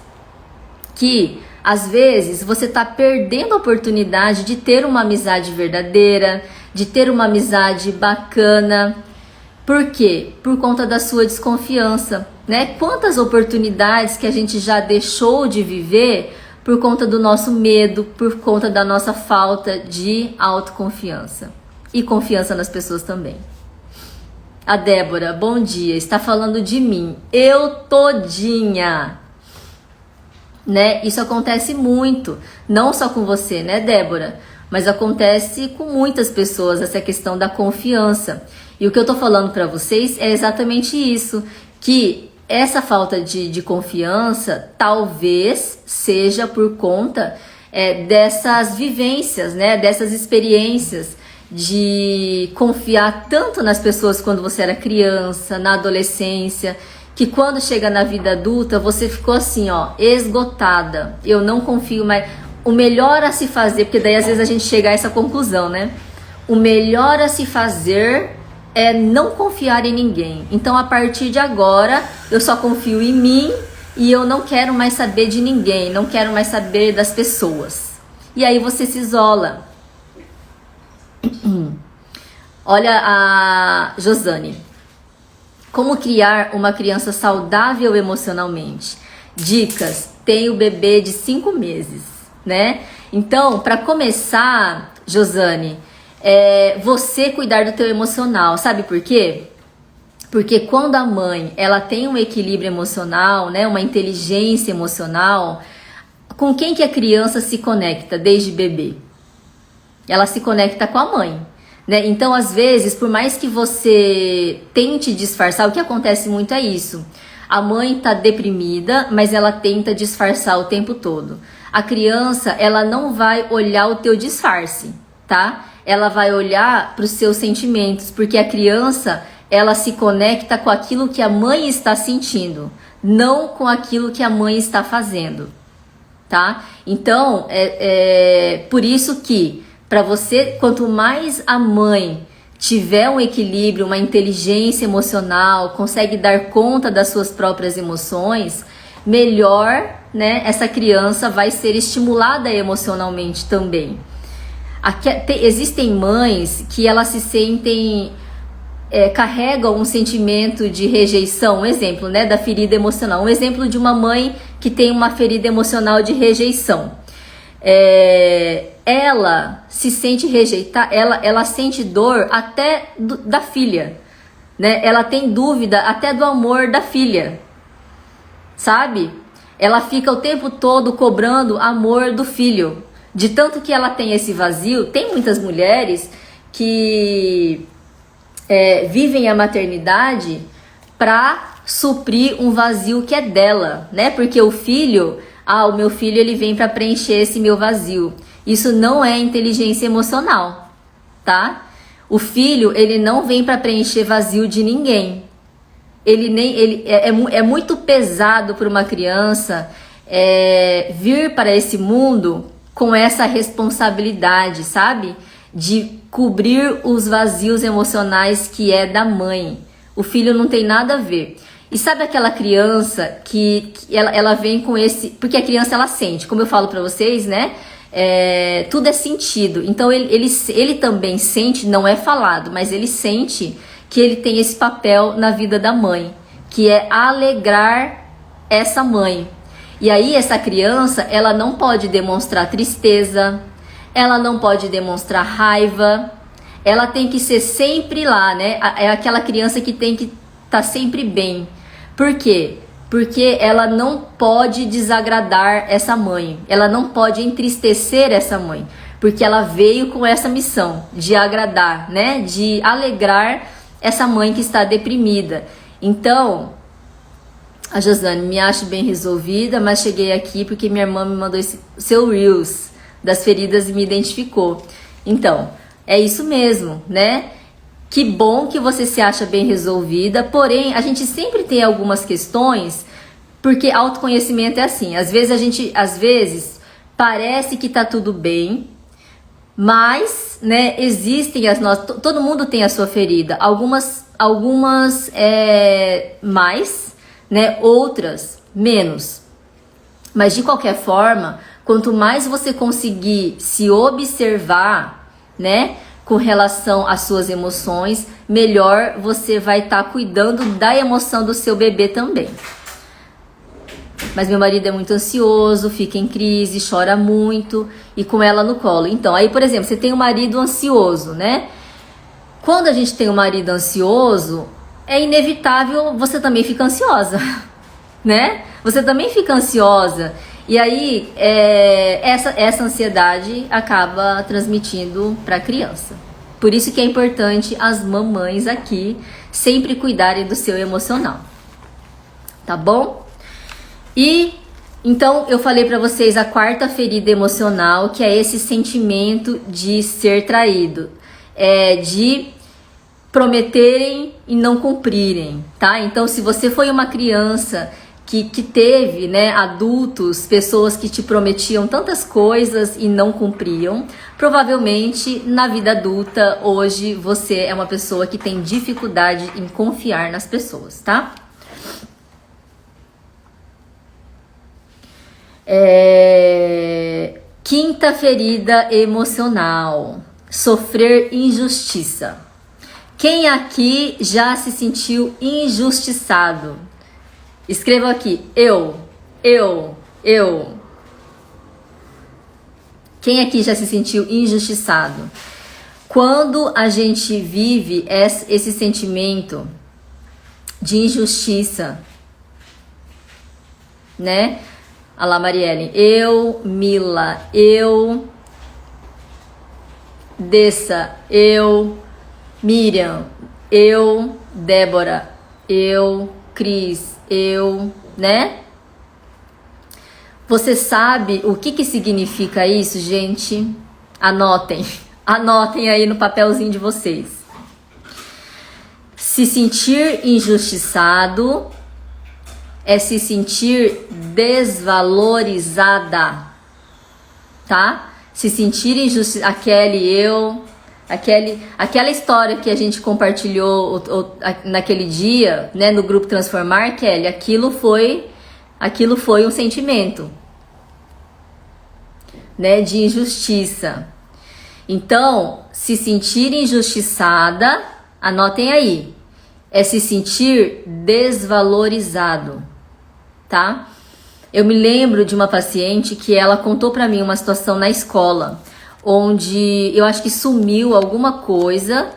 que às vezes você está perdendo a oportunidade de ter uma amizade verdadeira, de ter uma amizade bacana. Por quê? Por conta da sua desconfiança, né? Quantas oportunidades que a gente já deixou de viver por conta do nosso medo, por conta da nossa falta de autoconfiança e confiança nas pessoas também. A Débora, bom dia, está falando de mim, eu todinha, né? Isso acontece muito, não só com você, né, Débora? Mas acontece com muitas pessoas, essa questão da confiança. E o que eu tô falando para vocês é exatamente isso, que essa falta de confiança talvez seja por conta dessas vivências, né? Dessas experiências de confiar tanto nas pessoas quando você era criança, na adolescência, que quando chega na vida adulta você ficou assim, ó, esgotada. Eu não confio mais. O melhor a se fazer, porque daí às vezes a gente chega a essa conclusão, né? O melhor a se fazer é não confiar em ninguém. Então, a partir de agora, eu só confio em mim e eu não quero mais saber de ninguém, não quero mais saber das pessoas. E aí você se isola. Olha a Josane. Como criar uma criança saudável emocionalmente? Dicas. Tem o bebê de 5 meses, né? Então, para começar, Josane, você cuidar do teu emocional. Sabe por quê? Porque quando a mãe ela tem um equilíbrio emocional, né, uma inteligência emocional, com quem que a criança se conecta desde bebê? Ela se conecta com a mãe, né? Então, às vezes, por mais que você tente disfarçar, o que acontece muito é isso. A mãe tá deprimida, mas ela tenta disfarçar o tempo todo. A criança, ela não vai olhar o teu disfarce, tá? Ela vai olhar para os seus sentimentos, porque a criança, ela se conecta com aquilo que a mãe está sentindo, não com aquilo que a mãe está fazendo, tá? Então, por isso que, para você, quanto mais a mãe tiver um equilíbrio, uma inteligência emocional, consegue dar conta das suas próprias emoções, melhor, né, essa criança vai ser estimulada emocionalmente também. Existem mães que elas se sentem, carregam um sentimento de rejeição, um exemplo, né, da ferida emocional, um exemplo de uma mãe que tem uma ferida emocional de rejeição. Ela se sente rejeitada, ela sente dor até da filha, né? Ela tem dúvida até do amor da filha, sabe? Ela fica o tempo todo cobrando amor do filho, de tanto que ela tem esse vazio. Tem muitas mulheres que vivem a maternidade para suprir um vazio que é dela, né? Porque o filho, o meu filho, ele vem para preencher esse meu vazio. Isso não é inteligência emocional, tá? O filho, ele não vem para preencher vazio de ninguém. É muito pesado para uma criança vir para esse mundo com essa responsabilidade, sabe? De cobrir os vazios emocionais que é da mãe. O filho não tem nada a ver. E sabe aquela criança que ela vem com esse... Porque a criança, ela sente, como eu falo pra vocês, né? Tudo é sentido. Então ele também sente, não é falado, mas ele sente que ele tem esse papel na vida da mãe, que é alegrar essa mãe. E aí essa criança, ela não pode demonstrar tristeza, ela não pode demonstrar raiva, ela tem que ser sempre lá, né? É aquela criança que tem que estar sempre bem. Por quê? Porque ela não pode desagradar essa mãe, ela não pode entristecer essa mãe, porque ela veio com essa missão de agradar, né? De alegrar essa mãe que está deprimida. Então, a Josane, me acho bem resolvida, mas cheguei aqui porque minha irmã me mandou esse seu Reels das feridas e me identificou. Então, é isso mesmo, né? Que bom que você se acha bem resolvida, porém, a gente sempre tem algumas questões, porque autoconhecimento é assim, às vezes parece que tá tudo bem, mas, né, existem todo mundo tem a sua ferida, algumas mais, né, outras menos. Mas de qualquer forma, quanto mais você conseguir se observar, né, com relação às suas emoções, melhor você vai estar cuidando da emoção do seu bebê também. Mas meu marido é muito ansioso, fica em crise, chora muito e com ela no colo. Então, aí, por exemplo, você tem um marido ansioso, né? Quando a gente tem um marido ansioso, é inevitável, você também fica ansiosa, né? Você também fica ansiosa. E aí, essa ansiedade acaba transmitindo para a criança. Por isso que é importante as mamães aqui sempre cuidarem do seu emocional. Tá bom? E então eu falei para vocês a quarta ferida emocional, que é esse sentimento de ser traído, de prometerem e não cumprirem, tá? Então, se você foi uma criança que teve, né, adultos, pessoas que te prometiam tantas coisas e não cumpriam, provavelmente na vida adulta hoje você é uma pessoa que tem dificuldade em confiar nas pessoas, tá? Quinta ferida emocional: sofrer injustiça. Quem aqui já se sentiu injustiçado? Escreva aqui, eu. Quem aqui já se sentiu injustiçado? Quando a gente vive esse sentimento de injustiça, né? Olha lá, Marielle, eu, Mila, eu, Dessa, eu, Miriam, eu, Débora, eu, Cris, eu, né? Você sabe o que significa isso, gente? Anotem, anotem aí no papelzinho de vocês. Se sentir injustiçado é se sentir desvalorizada, tá? Se sentir injustiçada, aquela história que a gente compartilhou naquele dia, né, no grupo Transformar, Kelly, aquilo foi um sentimento, né, de injustiça. Então, se sentir injustiçada, anotem aí, é se sentir desvalorizado, tá? Eu me lembro de uma paciente que ela contou pra mim uma situação na escola, onde eu acho que sumiu alguma coisa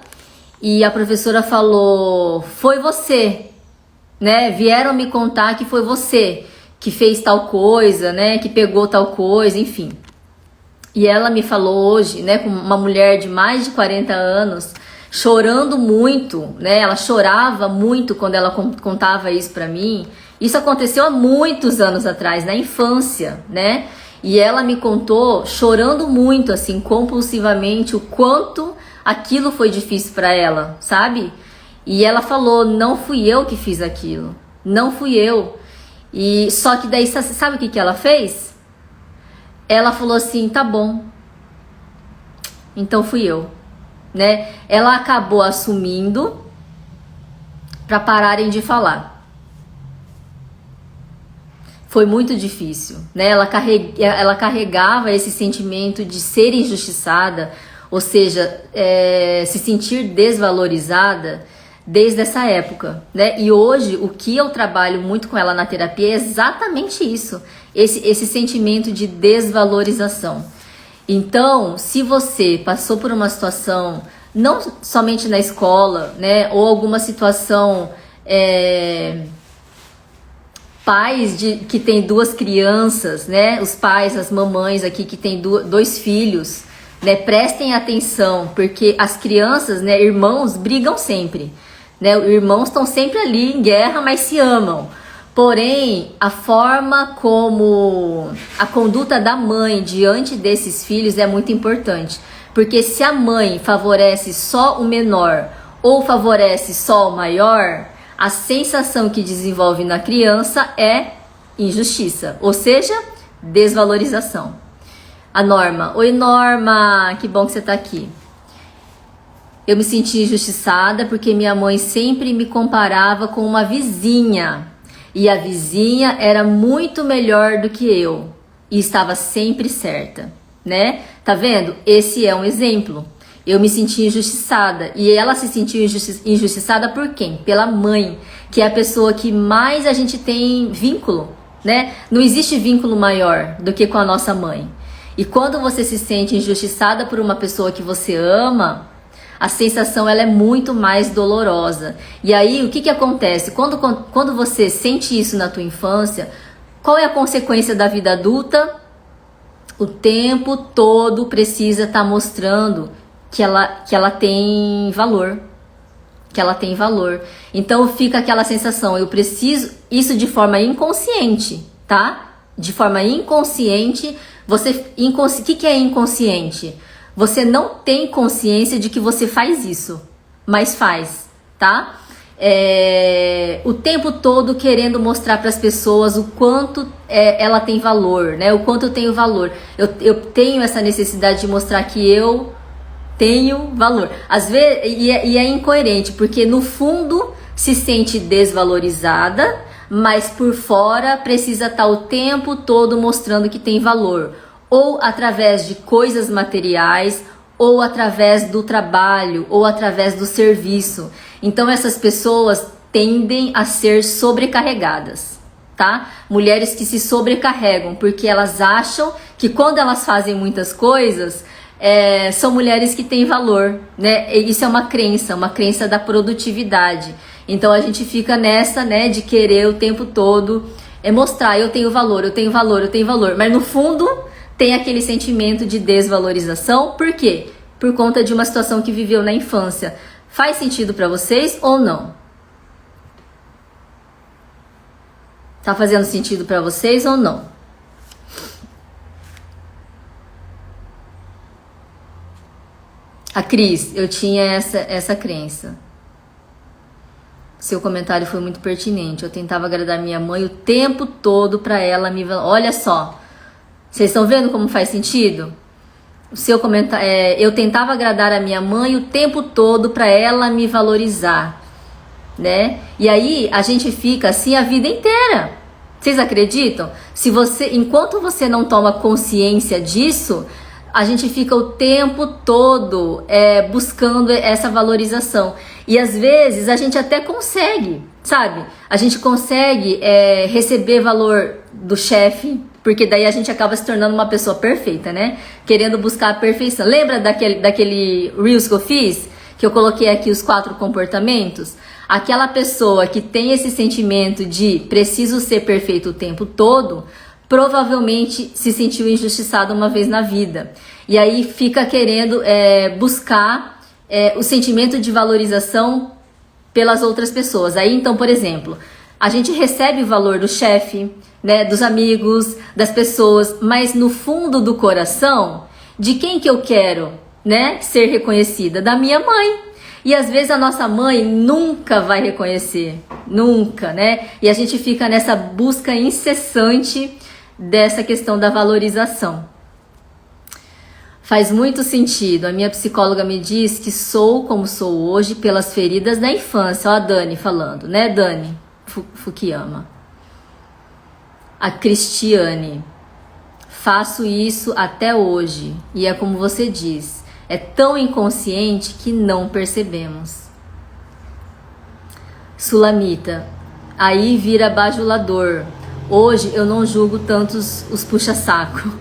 e a professora falou, foi você, né? Vieram me contar que foi você que fez tal coisa, né? Que pegou tal coisa, enfim. E ela me falou hoje, né? Com uma mulher de mais de 40 anos, chorando muito, né? Ela chorava muito quando ela contava isso pra mim. Isso aconteceu há muitos anos atrás, na infância, né? E ela me contou chorando muito, assim, compulsivamente, o quanto aquilo foi difícil pra ela, sabe? E ela falou, não fui eu que fiz aquilo, não fui eu. E só que daí, sabe o que ela fez? Ela falou assim, tá bom, então fui eu, né? Ela acabou assumindo pra pararem de falar. Foi muito difícil, né? Ela carregava esse sentimento de ser injustiçada, ou seja, se sentir desvalorizada desde essa época, né? E hoje o que eu trabalho muito com ela na terapia é exatamente isso, esse sentimento de desvalorização. Então, se você passou por uma situação, não somente na escola, né? Ou alguma situação... pais que tem duas crianças, né? Os pais, as mamães aqui que tem dois filhos, né? Prestem atenção, porque as crianças, né? Irmãos brigam sempre, né? Irmãos estão sempre ali em guerra, mas se amam. Porém, a forma como a conduta da mãe diante desses filhos é muito importante. Porque se a mãe favorece só o menor ou favorece só o maior, a sensação que desenvolve na criança é injustiça, ou seja, desvalorização. A Norma. Oi, Norma, que bom que você está aqui. Eu me senti injustiçada porque minha mãe sempre me comparava com uma vizinha. E a vizinha era muito melhor do que eu. E estava sempre certa, né? Tá vendo? Esse é um exemplo. Eu me senti injustiçada. E ela se sentiu injustiçada por quem? Pela mãe, que é a pessoa que mais a gente tem vínculo, né? Não existe vínculo maior do que com a nossa mãe. E quando você se sente injustiçada por uma pessoa que você ama, a sensação ela é muito mais dolorosa. E aí, o que acontece? Quando você sente isso na tua infância, qual é a consequência da vida adulta? O tempo todo precisa estar mostrando que ela tem valor. Que ela tem valor. Então fica aquela sensação, eu preciso, isso de forma inconsciente, tá? De forma inconsciente, o que é inconsciente? Você não tem consciência de que você faz isso, mas faz, tá? O tempo todo querendo mostrar para as pessoas o quanto ela tem valor, né? O quanto eu tenho valor. Eu tenho essa necessidade de mostrar que eu tenho valor. Às vezes, e é incoerente, porque no fundo se sente desvalorizada, mas por fora precisa estar o tempo todo mostrando que tem valor. Ou através de coisas materiais, ou através do trabalho, ou através do serviço. Então essas pessoas tendem a ser sobrecarregadas, tá? Mulheres que se sobrecarregam, porque elas acham que quando elas fazem muitas coisas, são mulheres que têm valor, né? Isso é uma crença da produtividade. Então a gente fica nessa, né, de querer o tempo todo mostrar, eu tenho valor, eu tenho valor, eu tenho valor. Mas no fundo tem aquele sentimento de desvalorização. Por quê? Por conta de uma situação que viveu na infância. Faz sentido para vocês ou não? Tá fazendo sentido para vocês ou não? A Cris, eu tinha essa crença. Seu comentário foi muito pertinente. Eu tentava agradar minha mãe o tempo todo para ela me... Olha só. Vocês estão vendo como faz sentido? O seu comentário, eu tentava agradar a minha mãe o tempo todo para ela me valorizar, né? E aí a gente fica assim a vida inteira. Vocês acreditam? Enquanto você não toma consciência disso, a gente fica o tempo todo buscando essa valorização. E às vezes a gente até consegue, sabe? A gente consegue receber valor do chefe, porque daí a gente acaba se tornando uma pessoa perfeita, né? Querendo buscar a perfeição. Lembra daquele Reels que eu fiz? Que eu coloquei aqui os 4 comportamentos? Aquela pessoa que tem esse sentimento de preciso ser perfeito o tempo todo, provavelmente se sentiu injustiçada uma vez na vida. E aí fica querendo buscar o sentimento de valorização pelas outras pessoas. Aí então, por exemplo, a gente recebe o valor do chefe, né, dos amigos, das pessoas, mas no fundo do coração, de quem que eu quero, né, ser reconhecida? Da minha mãe. E às vezes a nossa mãe nunca vai reconhecer, nunca, né? E a gente fica nessa busca incessante dessa questão da valorização. Faz muito sentido. A minha psicóloga me diz que sou como sou hoje pelas feridas da infância. Ó a Dani falando, né, Dani Fukuyama? A Cristiane. Faço isso até hoje. E é como você diz, é tão inconsciente que não percebemos. Sulamita. Aí vira bajulador. Hoje eu não julgo tantos os puxa-saco.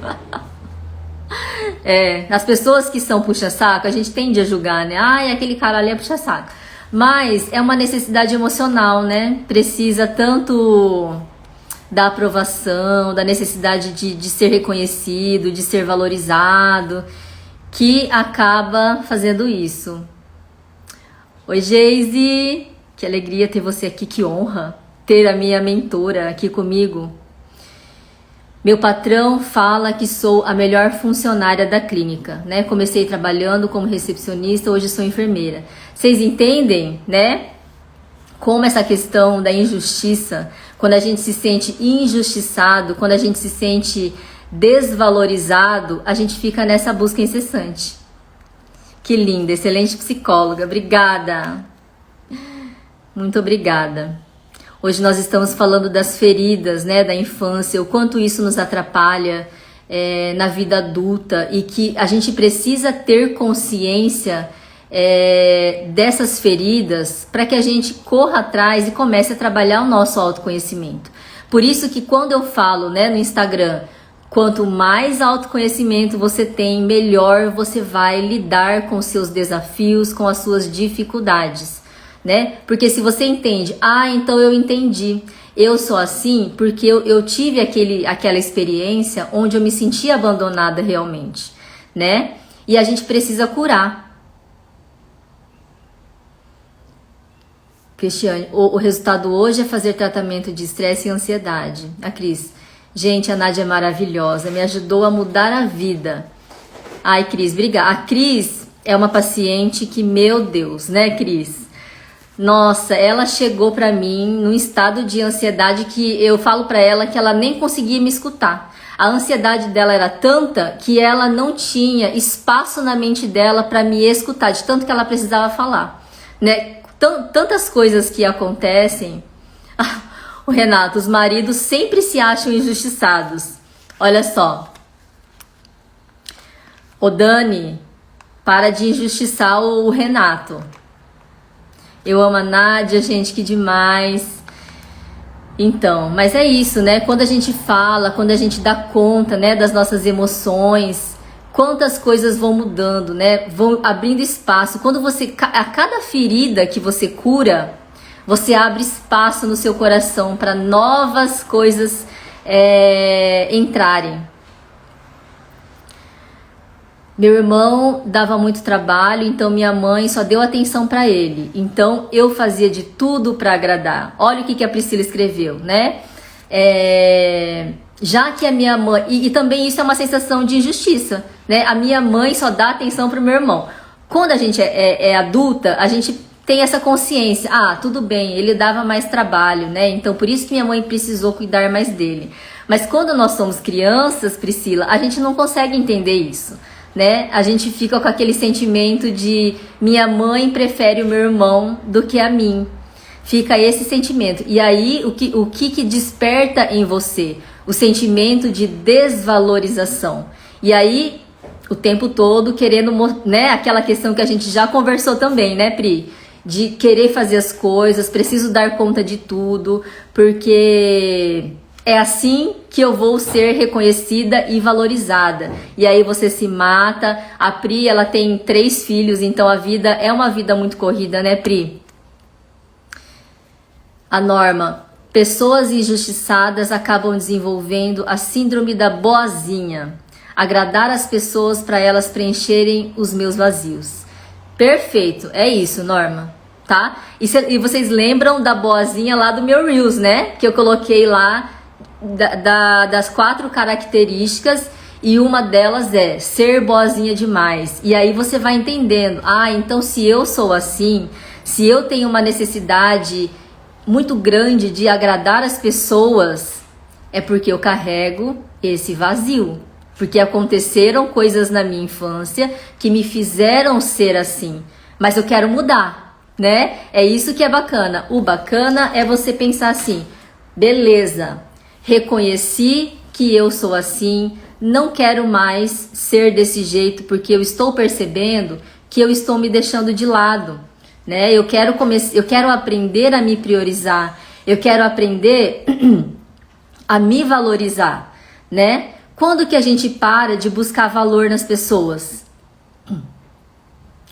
As pessoas que são puxa-saco, a gente tende a julgar, né? Ai, aquele cara ali é puxa-saco. Mas é uma necessidade emocional, né? Precisa tanto da aprovação, da necessidade de ser reconhecido, de ser valorizado, que acaba fazendo isso. Oi, Geise! Que alegria ter você aqui, que honra ter a minha mentora aqui comigo. Meu patrão fala que sou a melhor funcionária da clínica, né? Comecei trabalhando como recepcionista, hoje sou enfermeira. Vocês entendem, né? Como essa questão da injustiça, quando a gente se sente injustiçado, quando a gente se sente desvalorizado, a gente fica nessa busca incessante. Que linda, excelente psicóloga, obrigada. Muito obrigada. Hoje nós estamos falando das feridas, né, da infância, o quanto isso nos atrapalha na vida adulta e que a gente precisa ter consciência dessas feridas para que a gente corra atrás e comece a trabalhar o nosso autoconhecimento. Por isso que quando eu falo, né, no Instagram, quanto mais autoconhecimento você tem, melhor você vai lidar com os seus desafios, com as suas dificuldades. Né? Porque se você entende, então eu entendi, eu sou assim porque eu tive aquela experiência onde eu me senti abandonada realmente, né? E a gente precisa curar. Cristiane, o resultado hoje é fazer tratamento de estresse e ansiedade. A Cris, gente, a Nádia é maravilhosa, me ajudou a mudar a vida. Ai, Cris, obrigada. A Cris é uma paciente que, meu Deus, né, Cris? Nossa, ela chegou pra mim num estado de ansiedade que eu falo pra ela que ela nem conseguia me escutar. A ansiedade dela era tanta que ela não tinha espaço na mente dela pra me escutar, de tanto que ela precisava falar, né? Tantas coisas que acontecem. O Renato, os maridos sempre se acham injustiçados. Olha só. Ô Dani, para de injustiçar o Renato. Eu amo a Nádia, gente, que demais. Então, mas é isso, né? Quando a gente fala, quando a gente dá conta, né, das nossas emoções, quantas coisas vão mudando, né? Vão abrindo espaço. Quando a cada ferida que você cura, você abre espaço no seu coração para novas coisas entrarem. Meu irmão dava muito trabalho, então minha mãe só deu atenção para ele. Então eu fazia de tudo para agradar. Olha o que a Priscila escreveu, né? Já que a minha mãe... E também isso é uma sensação de injustiça, né? A minha mãe só dá atenção pro meu irmão. Quando a gente é adulta, a gente tem essa consciência. Tudo bem, ele dava mais trabalho, né? Então por isso que minha mãe precisou cuidar mais dele. Mas quando nós somos crianças, Priscila, a gente não consegue entender isso. Né? A gente fica com aquele sentimento de minha mãe prefere o meu irmão do que a mim. Fica esse sentimento. E aí, o que desperta em você? O sentimento de desvalorização. E aí, o tempo todo querendo, né? Aquela questão que a gente já conversou também, né, Pri? De querer fazer as coisas, preciso dar conta de tudo, porque... é assim que eu vou ser reconhecida e valorizada. E aí você se mata. A Pri, ela tem 3 filhos, então a vida é uma vida muito corrida, né, Pri? A Norma, pessoas injustiçadas acabam desenvolvendo a síndrome da boazinha. Agradar as pessoas para elas preencherem os meus vazios. Perfeito, é isso, Norma. Tá? E vocês lembram da boazinha lá do meu Reels, né? Que eu coloquei lá das 4 características e uma delas é ser boazinha demais. E aí você vai entendendo, então se eu sou assim, se eu tenho uma necessidade muito grande de agradar as pessoas, é porque eu carrego esse vazio. Porque aconteceram coisas na minha infância que me fizeram ser assim, mas eu quero mudar, né? É isso que é bacana. O bacana é você pensar assim, beleza, reconheci que eu sou assim, não quero mais ser desse jeito porque eu estou percebendo que eu estou me deixando de lado, né? Eu quero aprender a me priorizar, eu quero aprender a me valorizar, né? Quando que a gente para de buscar valor nas pessoas?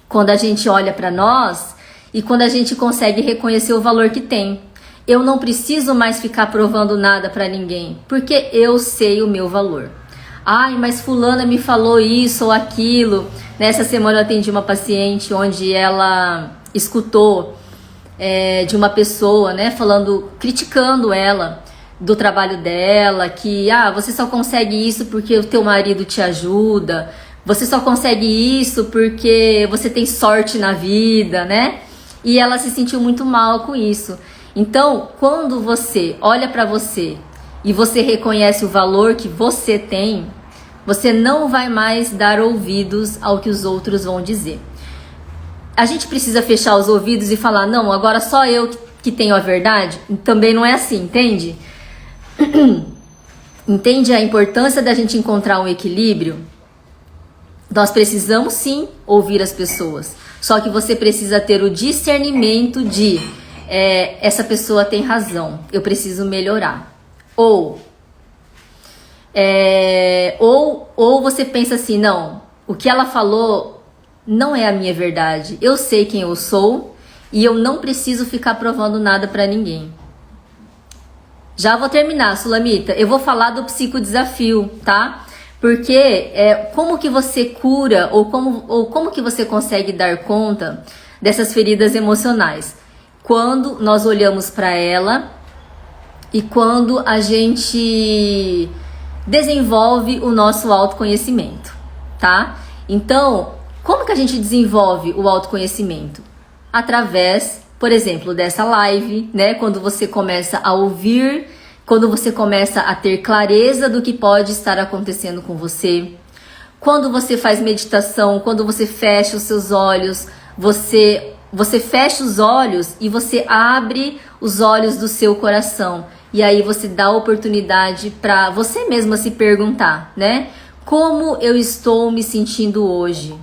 Quando a gente olha para nós e quando a gente consegue reconhecer o valor que tem. Eu não preciso mais ficar provando nada para ninguém, porque eu sei o meu valor. Mas fulana me falou isso ou aquilo. Nessa semana eu atendi uma paciente onde ela escutou de uma pessoa, né, falando, criticando ela, do trabalho dela, que você só consegue isso porque o teu marido te ajuda, você só consegue isso porque você tem sorte na vida, né? E ela se sentiu muito mal com isso. Então, quando você olha para você e você reconhece o valor que você tem, você não vai mais dar ouvidos ao que os outros vão dizer. A gente precisa fechar os ouvidos e falar, não, agora só eu que tenho a verdade? Também não é assim, entende? Entende a importância da gente encontrar um equilíbrio? Nós precisamos sim ouvir as pessoas, só que você precisa ter o discernimento de essa pessoa tem razão, eu preciso melhorar. Ou você pensa assim, não, o que ela falou não é a minha verdade, eu sei quem eu sou e eu não preciso ficar provando nada pra ninguém. Já vou terminar, Sulamita. Eu vou falar do psicodesafio, tá? Porque como que você cura ou como que você consegue dar conta dessas feridas emocionais? Quando nós olhamos para ela e quando a gente desenvolve o nosso autoconhecimento, tá? Então, como que a gente desenvolve o autoconhecimento? Através, por exemplo, dessa live, né? Quando você começa a ouvir, quando você começa a ter clareza do que pode estar acontecendo com você, quando você faz meditação, quando você fecha os seus olhos, você fecha os olhos e você abre os olhos do seu coração. E aí você dá a oportunidade para você mesma se perguntar, né? Como eu estou me sentindo hoje?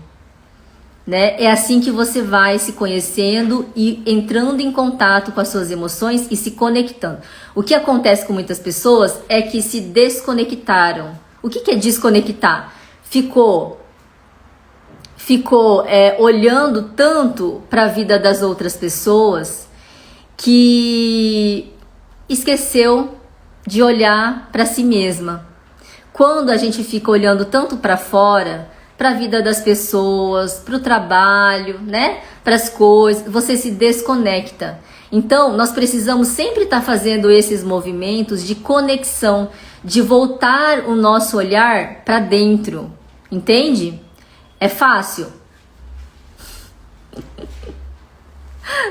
Né? É assim que você vai se conhecendo e entrando em contato com as suas emoções e se conectando. O que acontece com muitas pessoas é que se desconectaram. O que é desconectar? Ficou olhando tanto para a vida das outras pessoas que esqueceu de olhar para si mesma. Quando a gente fica olhando tanto para fora, para a vida das pessoas, para o trabalho, né? Para as coisas, você se desconecta. Então, nós precisamos sempre estar fazendo esses movimentos de conexão, de voltar o nosso olhar para dentro. Entende? É fácil?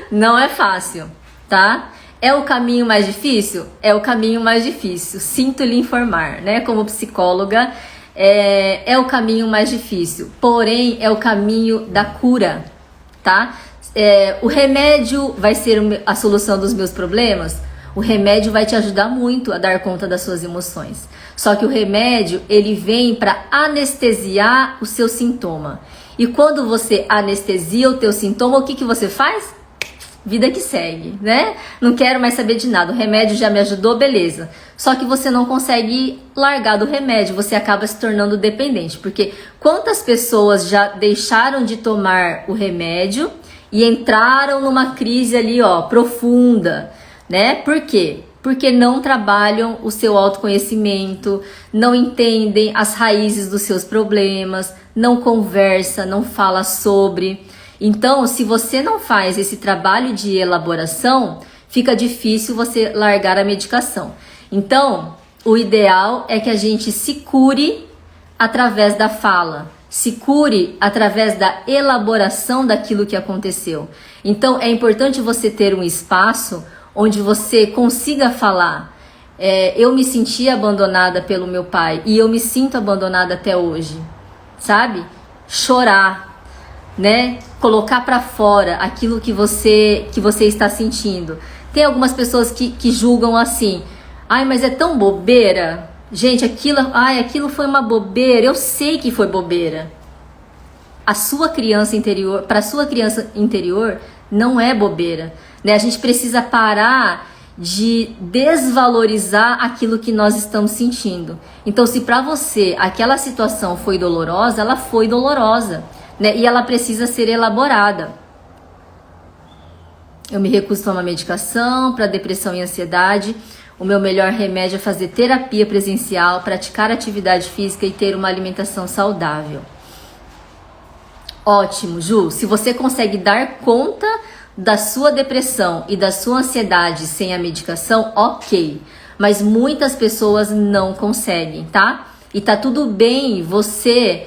Não é fácil, tá? É o caminho mais difícil? É o caminho mais difícil. Sinto lhe informar, né? Como psicóloga, é o caminho mais difícil, porém é o caminho da cura, tá? O remédio vai ser a solução dos meus problemas? O remédio vai te ajudar muito a dar conta das suas emoções. Só que o remédio, ele vem para anestesiar o seu sintoma. E quando você anestesia o teu sintoma, o que você faz? Vida que segue, né? Não quero mais saber de nada, o remédio já me ajudou, beleza. Só que você não consegue largar do remédio, você acaba se tornando dependente. Porque quantas pessoas já deixaram de tomar o remédio e entraram numa crise ali, profunda, né? Por quê? Porque não trabalham o seu autoconhecimento, não entendem as raízes dos seus problemas, não conversa, não fala sobre. Então, se você não faz esse trabalho de elaboração, fica difícil você largar a medicação. Então, o ideal é que a gente se cure através da fala, se cure através da elaboração daquilo que aconteceu. Então, é importante você ter um espaço onde você consiga falar. Eu me senti abandonada pelo meu pai e eu me sinto abandonada até hoje, sabe? Chorar, né? Colocar para fora aquilo que você está sentindo. Tem algumas pessoas que julgam assim, mas é tão bobeira. Gente, aquilo foi uma bobeira. Eu sei que foi bobeira. A sua criança interior, para sua criança interior, não é bobeira, né? A gente precisa parar de desvalorizar aquilo que nós estamos sentindo. Então, se para você aquela situação foi dolorosa, ela foi dolorosa, né? E ela precisa ser elaborada. Eu me recuso a tomar medicação para depressão e ansiedade. O meu melhor remédio é fazer terapia presencial, praticar atividade física e ter uma alimentação saudável. Ótimo, Ju. Se você consegue dar conta da sua depressão e da sua ansiedade sem a medicação, ok. Mas muitas pessoas não conseguem, tá? E tá tudo bem você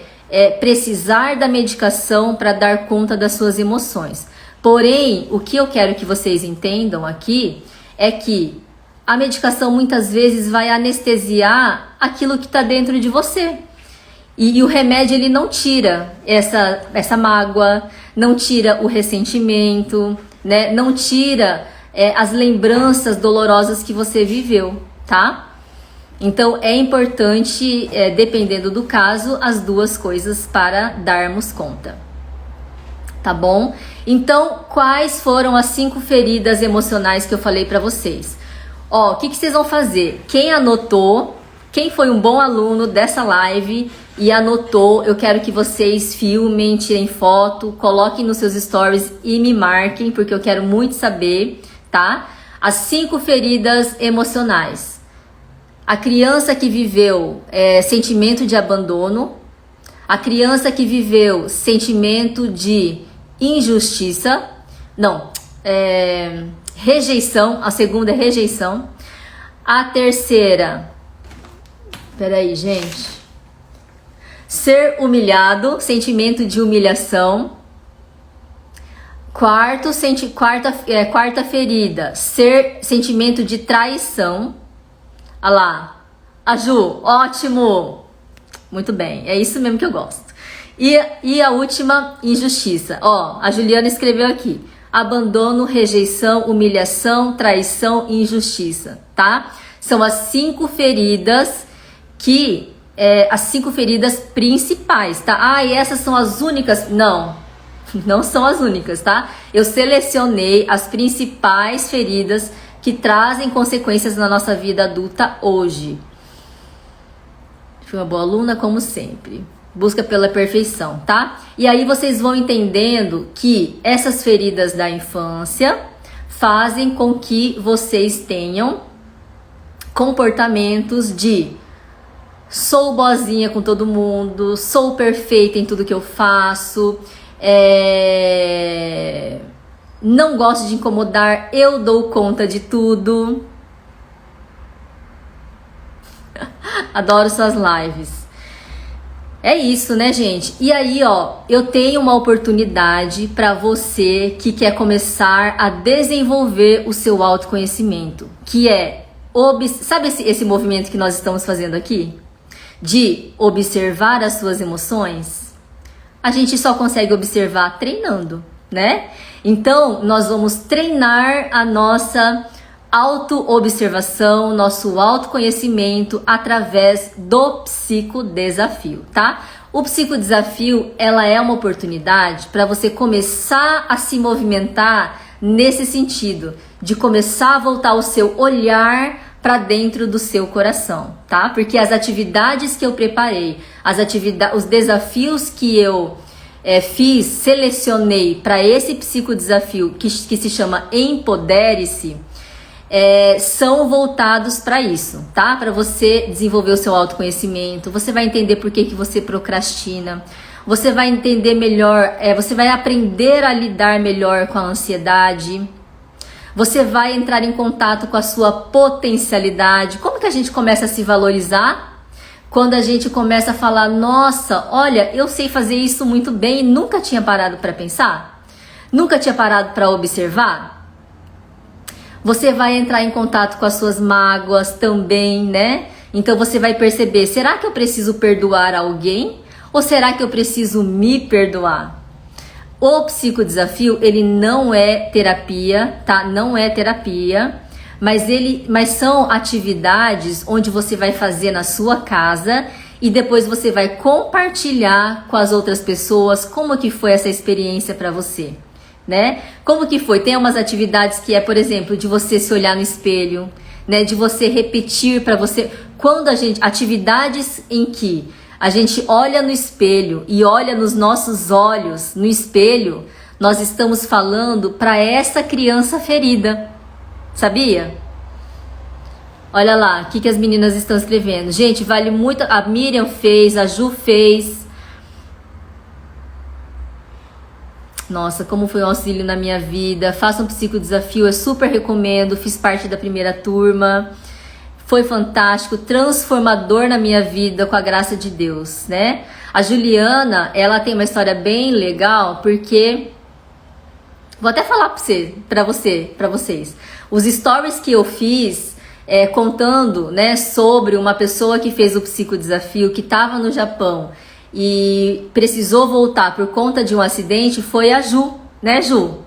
precisar da medicação para dar conta das suas emoções. Porém, o que eu quero que vocês entendam aqui é que a medicação muitas vezes vai anestesiar aquilo que está dentro de você. E o remédio, ele não tira essa mágoa, não tira o ressentimento, né? Não tira as lembranças dolorosas que você viveu, tá? Então é importante, dependendo do caso, as duas coisas para darmos conta. Tá bom? Então, quais foram as 5 feridas emocionais que eu falei para vocês? Ó, o que vocês vão fazer? Quem anotou, quem foi um bom aluno dessa live e anotou, eu quero que vocês filmem, tirem foto, coloquem nos seus stories e me marquem, porque eu quero muito saber, tá? As 5 feridas emocionais. A criança que viveu sentimento de abandono, a criança que viveu sentimento de injustiça, rejeição, a segunda é rejeição, a terceira, peraí gente, ser humilhado, sentimento de humilhação, quarta ferida, sentimento de traição. Olha lá, a Ju, ótimo, muito bem, é isso mesmo que eu gosto. E a última, injustiça. Ó, a Juliana escreveu aqui: abandono, rejeição, humilhação, traição e injustiça, tá? São as 5 feridas que... as 5 feridas principais, tá? Ah, e essas são as únicas? Não, não são as únicas, tá? Eu selecionei as principais feridas que trazem consequências na nossa vida adulta hoje. Fui uma boa aluna, como sempre. Busca pela perfeição, tá? E aí vocês vão entendendo que essas feridas da infância fazem com que vocês tenham comportamentos de sou boazinha com todo mundo, sou perfeita em tudo que eu faço, não gosto de incomodar, eu dou conta de tudo. Adoro suas lives. É isso, né, gente? E aí, ó, eu tenho uma oportunidade para você que quer começar a desenvolver o seu autoconhecimento, que é, sabe esse movimento que nós estamos fazendo aqui? De observar as suas emoções? A gente só consegue observar treinando, né? Então, nós vamos treinar a nossa autoobservação, nosso autoconhecimento através do psicodesafio, tá? O psicodesafio, ela é uma oportunidade para você começar a se movimentar nesse sentido, de começar a voltar o seu olhar para dentro do seu coração, tá? Porque as atividades que eu preparei, os desafios que eu selecionei para esse psicodesafio que se chama Empodere-se, são voltados para isso, tá? Para você desenvolver o seu autoconhecimento, você vai entender por que você procrastina, você vai entender melhor, você vai aprender a lidar melhor com a ansiedade, você vai entrar em contato com a sua potencialidade. Como que a gente começa a se valorizar? Quando a gente começa a falar, nossa, olha, eu sei fazer isso muito bem e nunca tinha parado para pensar, nunca tinha parado para observar. Você vai entrar em contato com as suas mágoas também, né? Então você vai perceber, será que eu preciso perdoar alguém? Ou será que eu preciso me perdoar? O psicodesafio, ele não é terapia, tá? Não é terapia, mas são atividades onde você vai fazer na sua casa e depois você vai compartilhar com as outras pessoas como que foi essa experiência para você. Né? Como que foi? Tem umas atividades que por exemplo, de você se olhar no espelho, né? De você repetir para você. Atividades em que a gente olha no espelho e olha nos nossos olhos no espelho, nós estamos falando para essa criança ferida. Sabia? Olha lá, o que as meninas estão escrevendo. Gente, vale muito. A Miriam fez, a Ju fez. Nossa, como foi um auxílio na minha vida. Faça um psicodesafio, eu super recomendo. Fiz parte da primeira turma. Foi fantástico, transformador na minha vida, com a graça de Deus, né? A Juliana, ela tem uma história bem legal, porque... Vou até falar para vocês. Os stories que eu fiz, contando, né, sobre uma pessoa que fez o psicodesafio, que estava no Japão e precisou voltar por conta de um acidente, foi a Ju, né, Ju?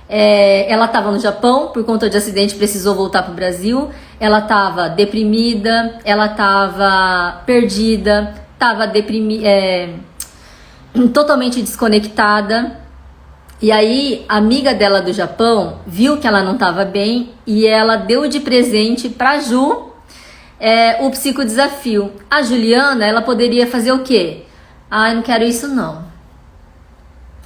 Ela estava no Japão por conta de acidente, precisou voltar para o Brasil. Ela estava deprimida, ela estava perdida, estava totalmente desconectada. E aí, a amiga dela do Japão viu que ela não estava bem e ela deu de presente para Ju o psicodesafio. A Juliana, ela poderia fazer o quê? Eu não quero isso não.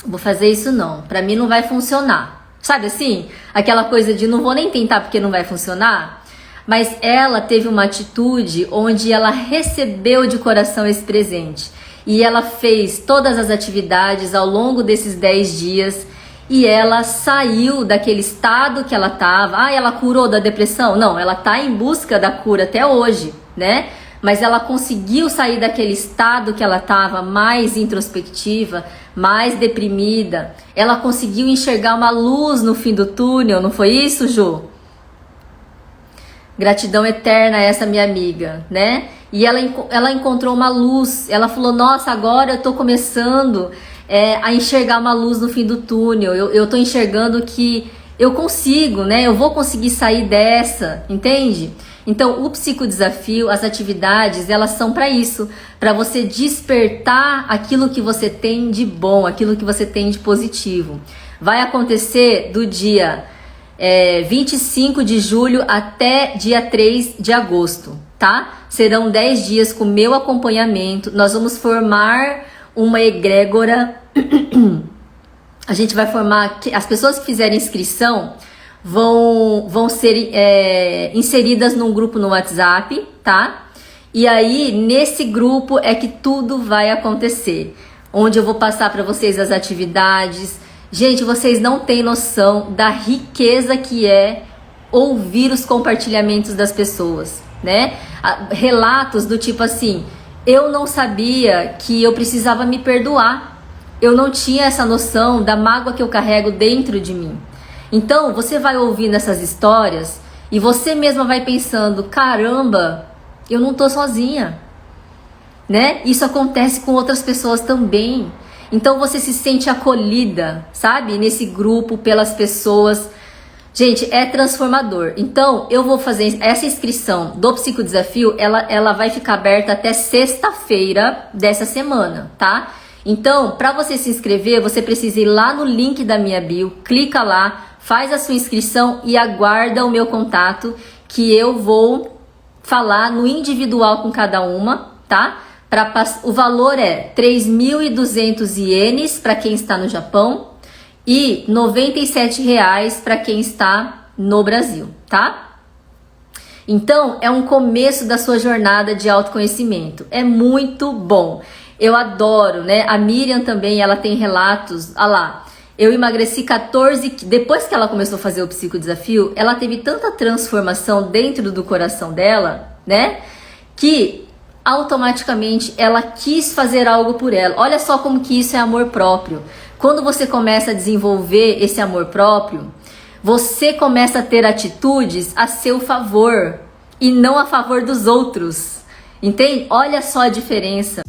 Vou fazer isso não. Para mim não vai funcionar. Sabe assim? Aquela coisa de não vou nem tentar porque não vai funcionar. Mas ela teve uma atitude onde ela recebeu de coração esse presente. E ela fez todas as atividades ao longo desses 10 dias. E ela saiu daquele estado que ela estava. Ela curou da depressão? Não, ela está em busca da cura até hoje, né? Mas ela conseguiu sair daquele estado que ela estava, mais introspectiva, mais deprimida. Ela conseguiu enxergar uma luz no fim do túnel, não foi isso, Ju? Gratidão eterna a essa minha amiga, né? E ela encontrou uma luz. Ela falou, nossa, agora eu tô começando a enxergar uma luz no fim do túnel. Eu tô enxergando que eu consigo, né? Eu vou conseguir sair dessa, entende? Então, o psicodesafio, as atividades, elas são para isso, para você despertar aquilo que você tem de bom, aquilo que você tem de positivo. Vai acontecer do dia 25 de julho até dia 3 de agosto, tá? Serão 10 dias com meu acompanhamento. Nós vamos formar uma egrégora. A gente vai formar, as pessoas que fizerem inscrição vão ser inseridas num grupo no WhatsApp, tá? E aí, nesse grupo é que tudo vai acontecer, onde eu vou passar para vocês as atividades. Gente, vocês não têm noção da riqueza que é ouvir os compartilhamentos das pessoas, né? Relatos do tipo assim, eu não sabia que eu precisava me perdoar. Eu não tinha essa noção da mágoa que eu carrego dentro de mim. Então, você vai ouvindo essas histórias e você mesma vai pensando, caramba, eu não tô sozinha, né? Isso acontece com outras pessoas também. Então, você se sente acolhida, sabe? Nesse grupo, pelas pessoas. Gente, é transformador. Então, eu vou fazer essa inscrição do psicodesafio, ela vai ficar aberta até sexta-feira dessa semana, tá? Então, para você se inscrever, você precisa ir lá no link da minha bio, clica lá, faz a sua inscrição e aguarda o meu contato, que eu vou falar no individual com cada uma, tá? O valor é 3.200 ienes para quem está no Japão e R$ 97 para quem está no Brasil, tá? Então, é um começo da sua jornada de autoconhecimento. É muito bom. Eu adoro, né? A Miriam também, ela tem relatos. Olha lá, eu emagreci 14... Depois que ela começou a fazer o psicodesafio, ela teve tanta transformação dentro do coração dela, né? Que automaticamente ela quis fazer algo por ela. Olha só como que isso é amor próprio. Quando você começa a desenvolver esse amor próprio, você começa a ter atitudes a seu favor e não a favor dos outros. Entende? Olha só a diferença.